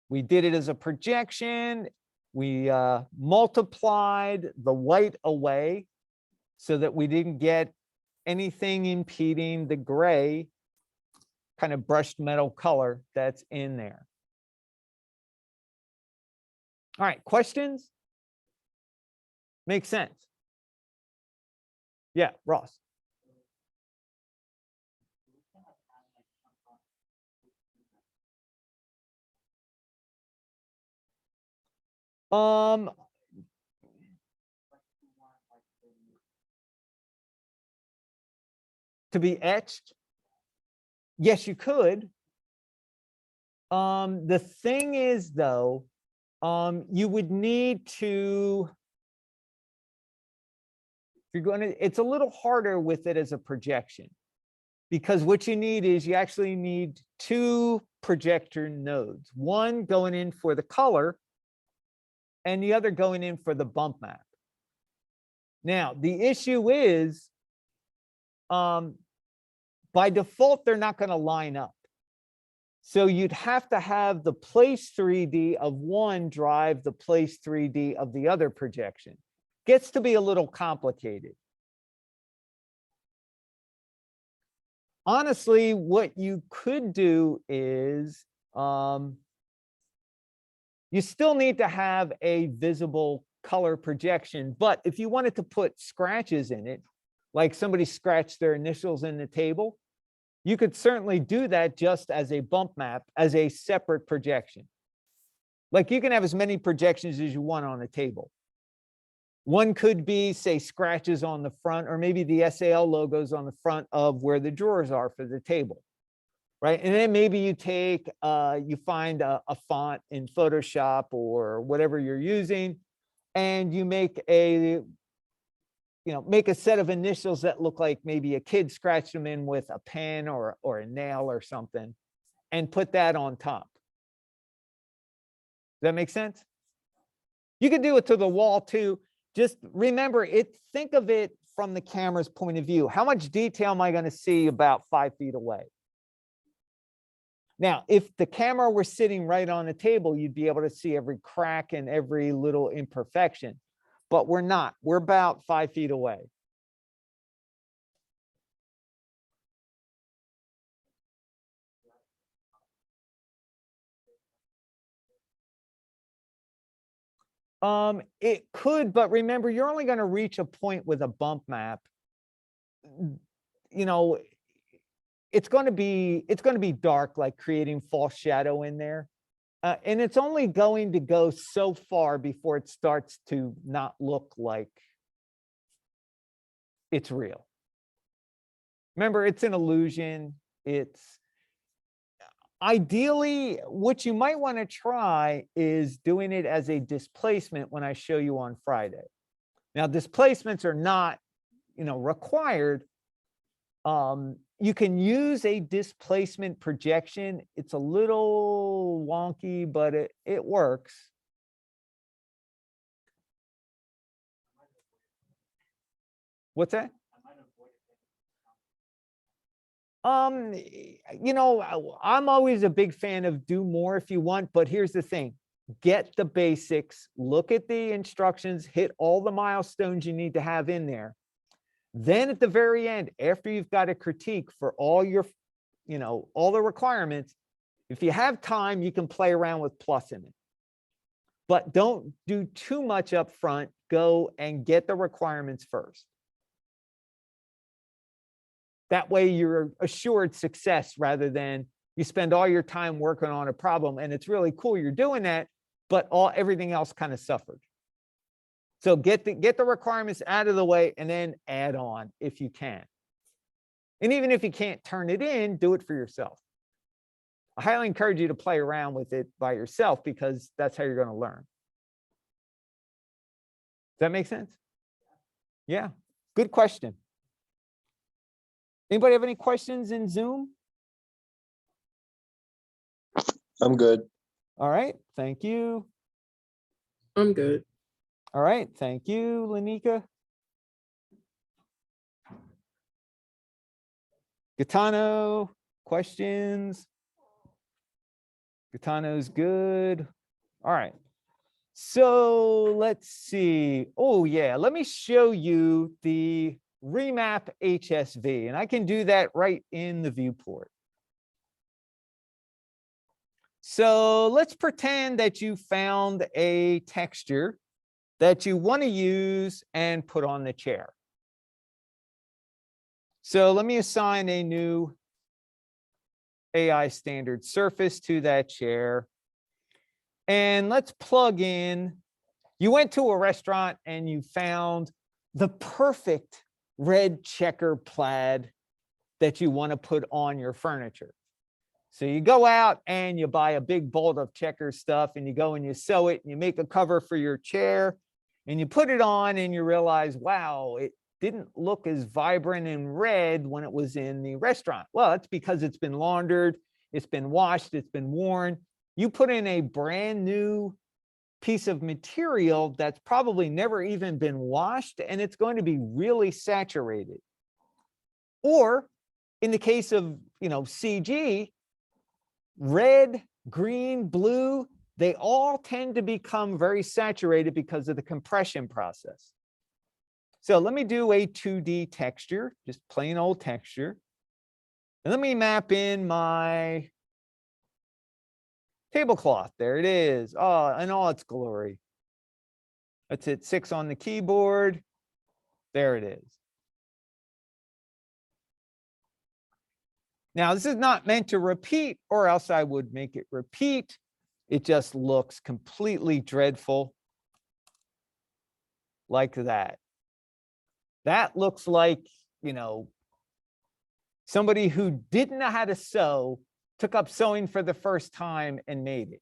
We did it as a projection. We multiplied the white away so that we didn't get anything impeding the gray kind of brushed metal color that's in there. All right, questions? Makes sense. Yeah, Ross. To be etched? Yes, you could. The thing is, though, you would need to, if you're going to, it's a little harder with it as a projection, because what you need is you actually need 2 projector nodes, one going in for the color and the other going in for the bump map. Now, the issue is, by default, they're not going to line up. So you'd have to have the place 3D of one drive the place 3D of the other projection. Gets to be a little complicated. Honestly, what you could do is, you still need to have a visible color projection, but if you wanted to put scratches in it, like somebody scratched their initials in the table, you could certainly do that just as a bump map, as a separate projection. Like you can have as many projections as you want on a table. One could be, say, scratches on the front, or maybe the SAL logos on the front of where the drawers are for the table, right? And then maybe you take, you find a font in Photoshop or whatever you're using, and you make a, make a set of initials that look like maybe a kid scratched them in with a pen or a nail or something, and put that on top. Does that make sense? You can do it to the wall too. Just remember it, think of it from the camera's point of view. How much detail am I going to see about 5 feet away? Now, if the camera were sitting right on the table, you'd be able to see every crack and every little imperfection, but we're not. We're about 5 feet away. It could, but remember, you're only going to reach a point with a bump map. It's going to be dark, like creating false shadow in there. And it's only going to go so far before it starts to not look like it's real. Remember, it's an illusion. It's ideally, what you might want to try is doing it as a displacement when I show you on Friday. Now, displacements are not, required. You can use a displacement projection. It's a little wonky, but it works. What's that? I'm always a big fan of do more if you want, but here's the thing. Get the basics, look at the instructions, hit all the milestones you need to have in there. Then at the very end, after you've got a critique for all your, all the requirements, if you have time, you can play around with plus in it. But don't do too much up front. Go and get the requirements first. That way you're assured success rather than you spend all your time working on a problem and it's really cool you're doing that, but everything else kind of suffered. So get the requirements out of the way and then add on if you can. And even if you can't turn it in, do it for yourself. I highly encourage you to play around with it by yourself because that's how you're going to learn. Does that make sense? Yeah, good question. Anybody have any questions in Zoom? I'm good. All right, thank you. I'm good. All right, thank you, Lanika. Gaetano, questions? Gaetano's good. All right. So let's see. Oh, yeah, let me show you the remap HSV, and I can do that right in the viewport. So let's pretend that you found a texture that you want to use and put on the chair. So let me assign a new AI standard surface to that chair. And let's plug in, you went to a restaurant and you found the perfect red checker plaid that you want to put on your furniture. So you go out and you buy a big bolt of checker stuff and you go and you sew it and you make a cover for your chair and you put it on and you realize, wow, it didn't look as vibrant and red when it was in the restaurant. Well, that's because it's been laundered, it's been washed, it's been worn. You put in a brand new piece of material that's probably never even been washed, and it's going to be really saturated. Or in the case of, CG, red, green, blue, they all tend to become very saturated because of the compression process. So let me do a 2D texture, just plain old texture. And let me map in my tablecloth. There it is. Oh, in all its glory. Let's hit 6 on the keyboard. There it is. Now, this is not meant to repeat, or else I would make it repeat. It just looks completely dreadful like that. That looks like, somebody who didn't know how to sew, took up sewing for the first time and made it.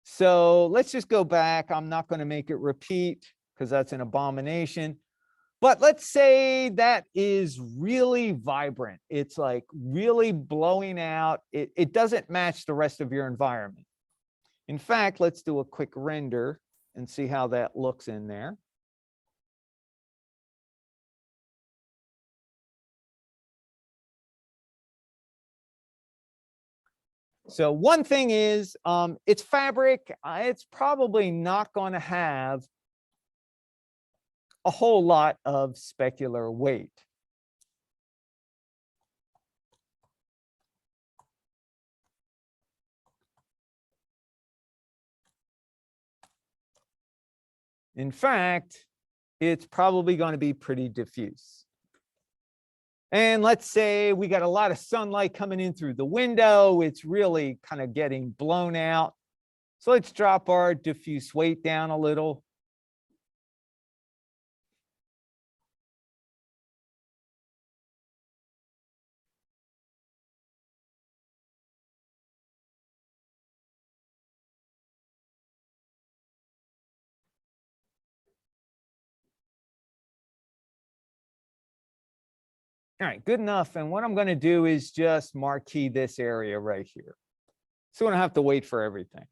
So let's just go back. I'm not going to make it repeat because that's an abomination. But let's say that is really vibrant. It's like really blowing out. It doesn't match the rest of your environment. In fact, let's do a quick render and see how that looks in there. So one thing is, it's fabric. It's probably not going to have a whole lot of specular weight. In fact, it's probably going to be pretty diffuse. And let's say we got a lot of sunlight coming in through the window. It's really kind of getting blown out. So let's drop our diffuse weight down a little. All right, good enough. And what I'm going to do is just marquee this area right here. So we don't have to wait for everything.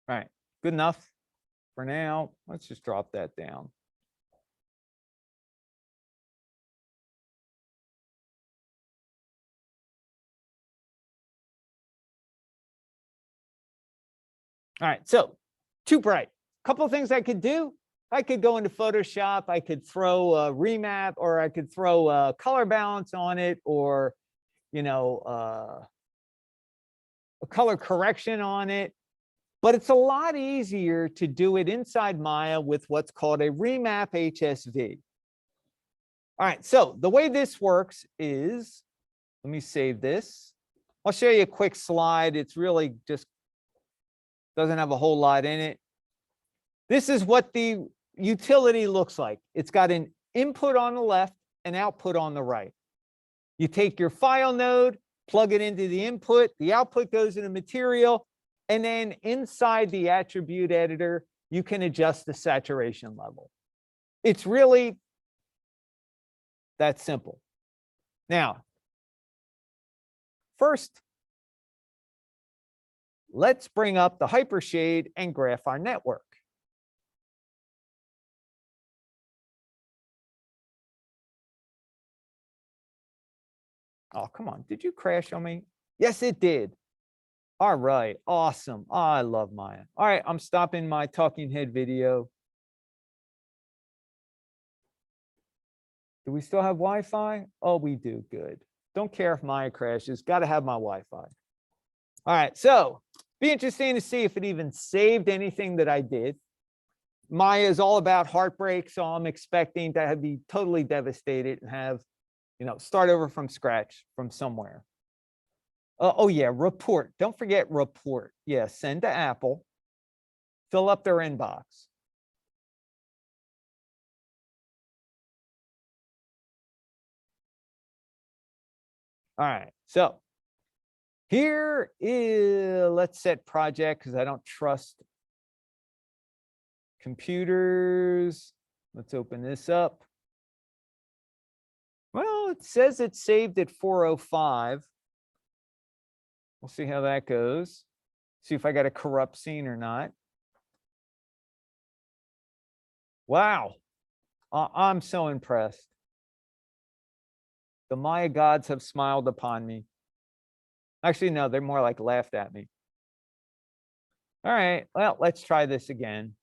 All right, good enough for now. Let's just drop that down. All right, so too bright. A couple of things I could do. I could go into Photoshop. I could throw a remap, or I could throw a color balance on it, or, a color correction on it. But it's a lot easier to do it inside Maya with what's called a remap HSV. All right, so the way this works is, let me save this. I'll show you a quick slide. It's really just doesn't have a whole lot in it. This is what the utility looks like. It's got an input on the left and output on the right. You take your file node, plug it into the input, the output goes into material, and then inside the attribute editor, you can adjust the saturation level. It's really that simple. Now, first, let's bring up the hypershade and graph our network. Oh, come on. Did you crash on me? Yes, it did. All right. Awesome. Oh, I love Maya. All right. I'm stopping my talking head video. Do we still have Wi-Fi? Oh, we do. Good. Don't care if Maya crashes. Got to have my Wi-Fi. All right. So be interesting to see if it even saved anything that I did. Maya is all about heartbreak. So I'm expecting to be totally devastated and have, start over from scratch from somewhere. Oh yeah, report. Don't forget report. Yeah, send to Apple. Fill up their inbox. All right, so here is, let's set project because I don't trust computers. Let's open this up. Well, it says it's saved at 4:05. We'll see how that goes. See if I got a corrupt scene or not. Wow, I'm so impressed. The Maya gods have smiled upon me. Actually, no, they're more like laughed at me. All right, well, let's try this again.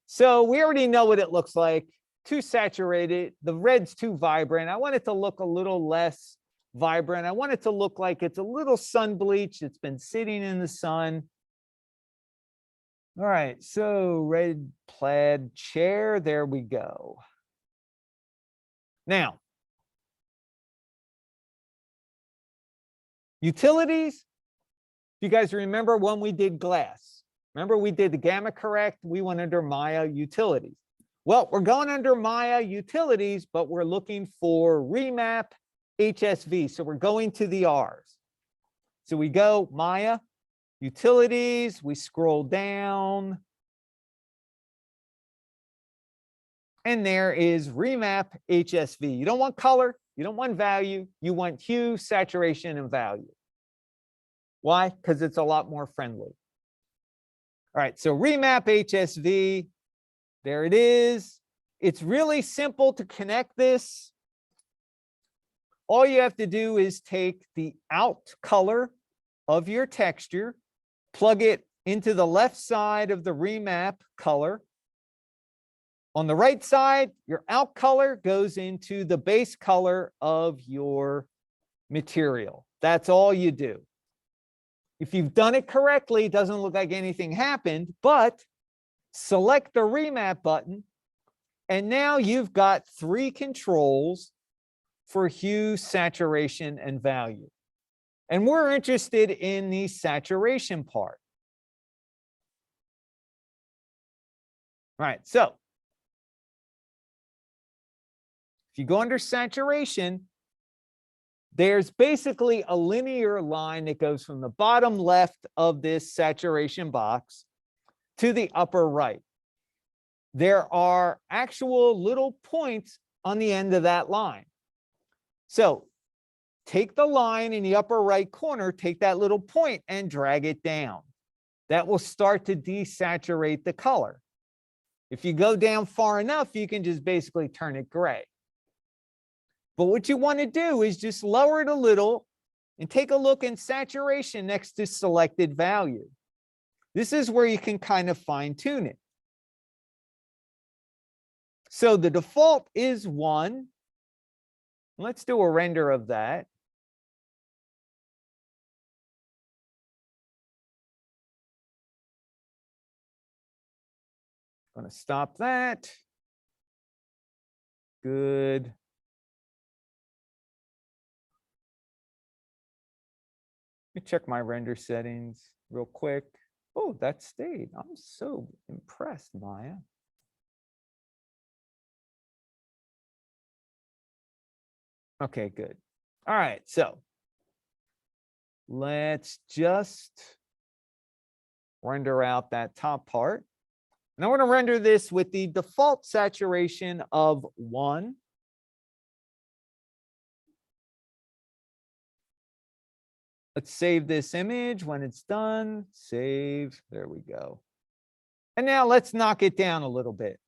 So we already know what it looks like. Too saturated. The red's too vibrant. I want it to look a little less vibrant. I want it to look like it's a little sun bleached. It's been sitting in the sun. All right, so red plaid chair. There we go. Now, utilities. You guys remember when we did glass? Remember we did the gamma correct? We went under Maya utilities. Well, we're going under Maya utilities, but we're looking for remap HSV. So we're going to the R's. So we go Maya utilities, we scroll down. And there is remap HSV. You don't want color, you don't want value, you want hue, saturation, and value. Why? Because it's a lot more friendly. All right, so remap HSV, there it is. It's really simple to connect this. All you have to do is take the out color of your texture, plug it into the left side of the remap color. On the right side, your out color goes into the base color of your material. That's all you do. If you've done it correctly, it doesn't look like anything happened, but select the remap button, and now you've got 3 controls for hue, saturation, and value. And we're interested in the saturation part. All right, so if you go under saturation, there's basically a linear line that goes from the bottom left of this saturation box to the upper right. There are actual little points on the end of that line. So take the line in the upper right corner, take that little point and drag it down. That will start to desaturate the color. If you go down far enough, you can just basically turn it gray. But what you want to do is just lower it a little and take a look in saturation next to selected value. This is where you can kind of fine tune it. So the default is 1. Let's do a render of that. I'm going to stop that. Good. Let me check my render settings real quick. Oh, that stayed. I'm so impressed, Maya. Okay, good. All right, so let's just render out that top part. And I want to render this with the default saturation of 1. Let's save this image. When it's done, save. There we go. And now let's knock it down a little bit.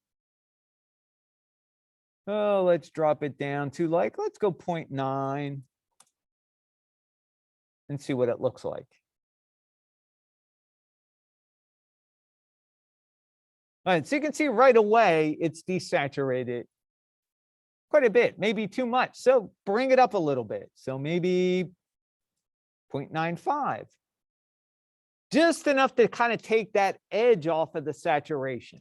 Oh, let's drop it down to like, let's go 0.9 and see what it looks like. All right, so you can see right away it's desaturated quite a bit, maybe too much. So bring it up a little bit. So maybe 0.95. Just enough to kind of take that edge off of the saturation.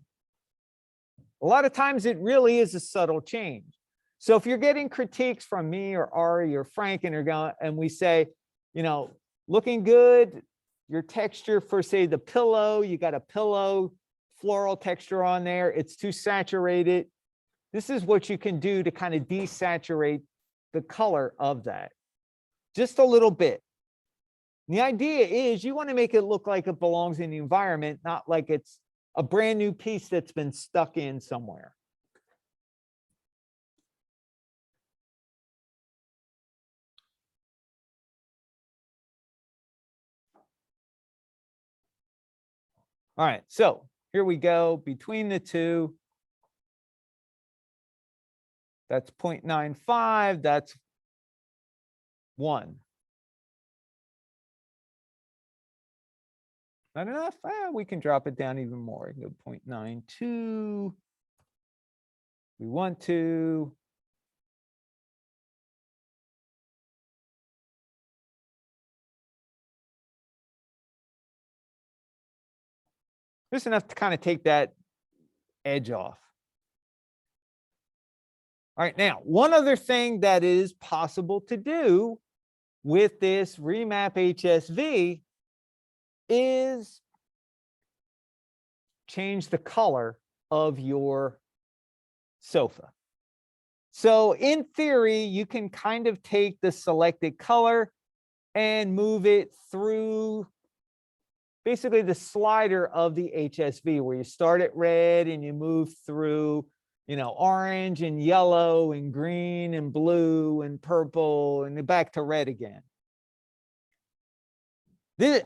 A lot of times it really is a subtle change. So if you're getting critiques from me or Ari or Frank and we say, you know, looking good, your texture for say the pillow, you got a pillow floral texture on there, it's too saturated. This is what you can do to kind of desaturate the color of that. just a little bit. And the idea is you want to make it look like it belongs in the environment, not like it's a brand new piece that's been stuck in somewhere. All right, so here we go between the two. That's 0.95, that's 1. Not enough? We can drop it down even more. Go 0.92. We want to. Just enough to kind of take that edge off. All right, now, one other thing that is possible to do with this remap HSV is change the color of your sofa. So in theory, you can kind of take the selected color and move it through basically the slider of the HSV, where you start at red and you move through, you know, orange and yellow and green and blue and purple and back to red again.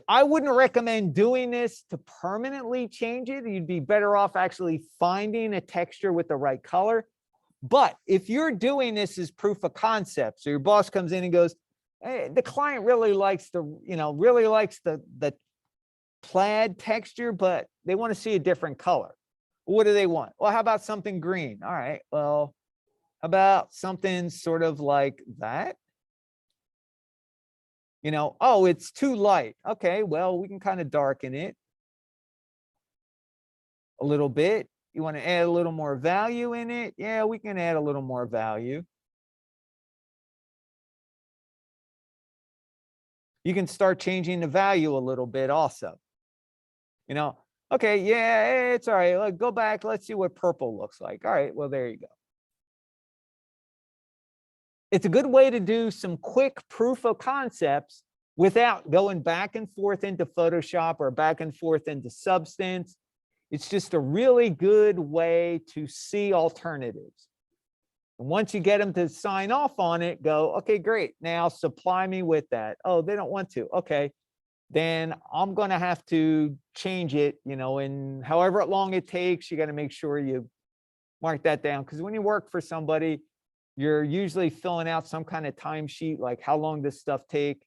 I wouldn't recommend doing this to permanently change it. You'd be better off actually finding a texture with the right color. But if you're doing this as proof of concept, so your boss comes in and goes, hey, the client really likes the plaid texture, but they want to see a different color. What do they want? Well, how about something green? All right, well, how about something sort of like that? You know, oh, it's too light. Okay, well, we can kind of darken it a little bit. You want to add a little more value in it? Yeah, we can add a little more value. You can start changing the value a little bit also. You know, okay, yeah, it's all right. Look, go back. Let's see what purple looks like. All right, well, there you go. It's a good way to do some quick proof of concepts without going back and forth into Photoshop or back and forth into Substance. It's just a really good way to see alternatives. And once you get them to sign off on it, go, okay, great. Now supply me with that. Oh, they don't want to. Okay, then I'm going to have to change it, you know, and however long it takes, you got to make sure you mark that down. Because when you work for somebody, you're usually filling out some kind of timesheet, like how long does stuff take.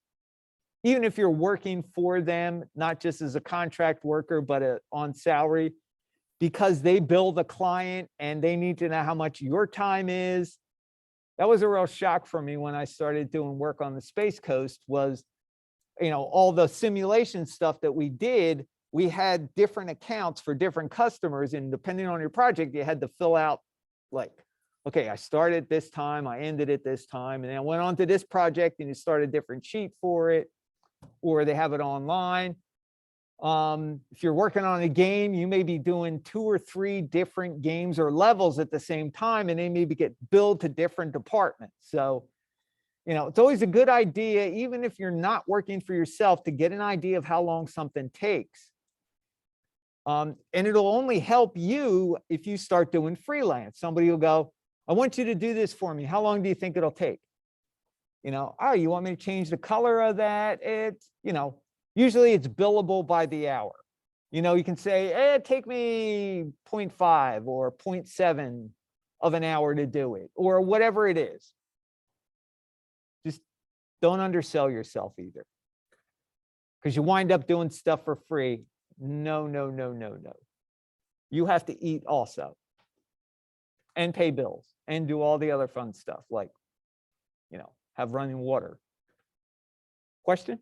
Even if you're working for them, not just as a contract worker, but on salary, because they bill the client and they need to know how much your time is. That was a real shock for me when I started doing work on the Space Coast was, you know, all the simulation stuff that we did, we had different accounts for different customers. And depending on your project, you had to fill out like, okay, I started this time, I ended at this time, and then I went on to this project and you start a different sheet for it, or they have it online. If you're working on a game, you may be doing 2 or 3 different games or levels at the same time, and they maybe get billed to different departments. So, you know, it's always a good idea, even if you're not working for yourself, to get an idea of how long something takes. And it'll only help you if you start doing freelance. Somebody will go, I want you to do this for me. How long do you think it'll take? You know, oh, you want me to change the color of that? It's, you know, usually it's billable by the hour. You know, you can say, take me 0.5 or 0.7 of an hour to do it, or whatever it is. Just don't undersell yourself either, because you wind up doing stuff for free. No, no, no, no, no. You have to eat also and pay bills and do all the other fun stuff like, you know, have running water. Question?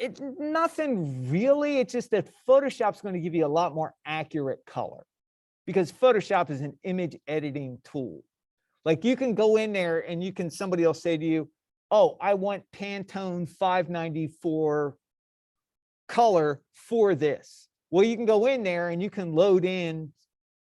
It's nothing really. It's just that Photoshop's going to give you a lot more accurate color, because Photoshop is an image editing tool. Like you can go in there and you can, somebody will say to you, oh, I want Pantone 594 color for this. Well, you can go in there and you can load in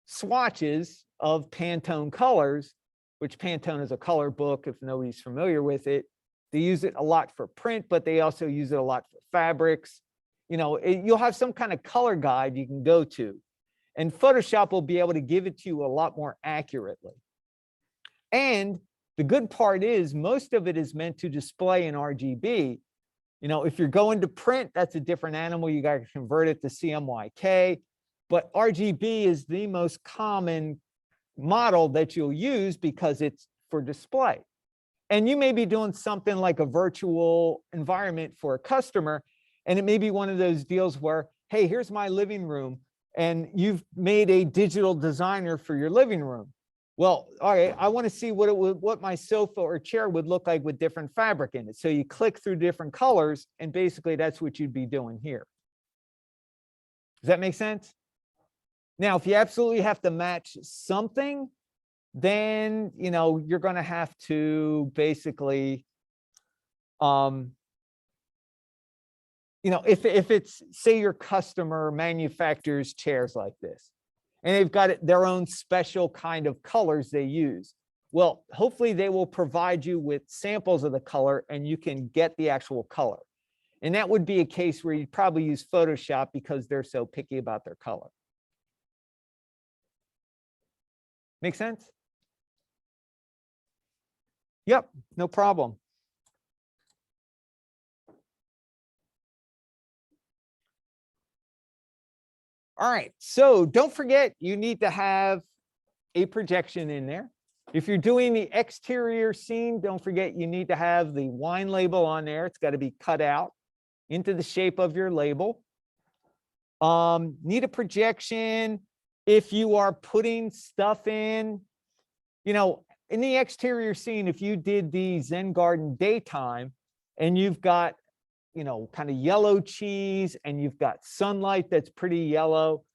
swatches of Pantone colors, which Pantone is a color book if nobody's familiar with it. They use it a lot for print, but they also use it a lot for fabrics. You know, you'll have some kind of color guide you can go to, and Photoshop will be able to give it to you a lot more accurately. And the good part is most of it is meant to display in RGB. You know, if you're going to print, that's a different animal. You got to convert it to CMYK, but RGB is the most common model that you'll use because it's for display. And you may be doing something like a virtual environment for a customer, and it may be one of those deals where, hey, here's my living room, and you've made a digital designer for your living room. Well, all right, I want to see what my sofa or chair would look like with different fabric in it. So you click through different colors, and basically that's what you'd be doing here. Does that make sense? Now, if you absolutely have to match something, then, you know, you're going to have to basically, you know, if it's, say your customer manufactures chairs like this, and they've got their own special kind of colors they use. Well, hopefully they will provide you with samples of the color and you can get the actual color. And that would be a case where you'd probably use Photoshop because they're so picky about their color. Make sense? Yep, no problem. All right, so don't forget, you need to have a projection in there. If you're doing the exterior scene, don't forget you need to have the wine label on there. It's got to be cut out into the shape of your label. Need a projection if you are putting stuff in, you know, in the exterior scene, if you did the Zen Garden daytime and you've got, you know, kind of yellow cheese and you've got sunlight that's pretty yellow.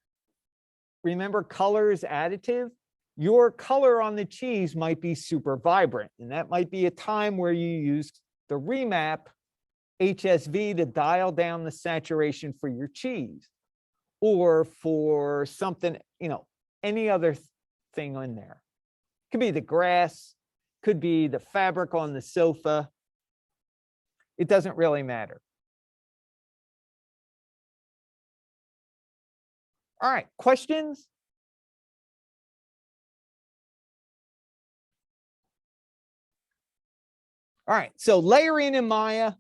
Remember, color is additive. Your color on the cheese might be super vibrant, and that might be a time where you use the remap HSV to dial down the saturation for your cheese, or for something, you know, any other thing in there. Could be the grass, could be the fabric on the sofa. It doesn't really matter. All right, questions? All right, so layering in Maya,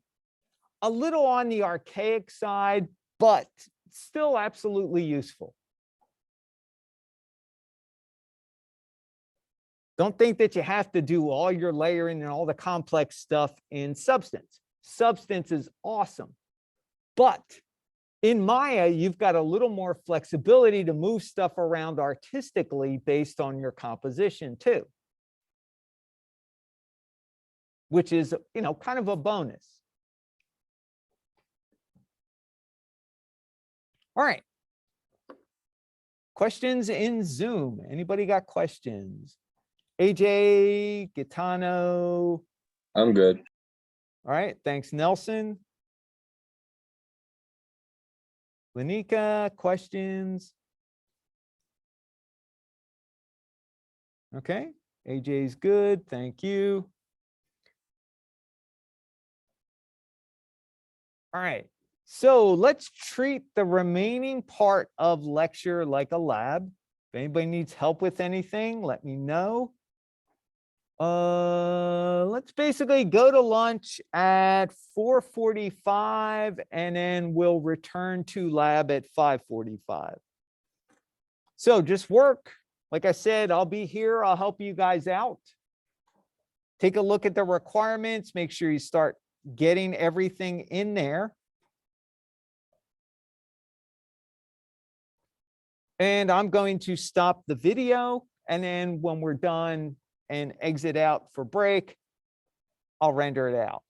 a little on the archaic side, but still absolutely useful. Don't think that you have to do all your layering and all the complex stuff in Substance. Substance is awesome, but in Maya, you've got a little more flexibility to move stuff around artistically based on your composition too, which is, you know, kind of a bonus. All right. Questions in Zoom. Anybody got questions? AJ, Gitano. I'm good. All right. Thanks, Nelson. Lanika, questions? Okay. AJ's good. Thank you. All right. So let's treat the remaining part of lecture like a lab. If anybody needs help with anything, let me know. Let's basically go to lunch at 4:45 and then we'll return to lab at 5:45. So just work. Like I said, I'll be here. I'll help you guys out. Take a look at the requirements. Make sure you start getting everything in there. And I'm going to stop the video. And then when we're done and exit out for break, I'll render it out.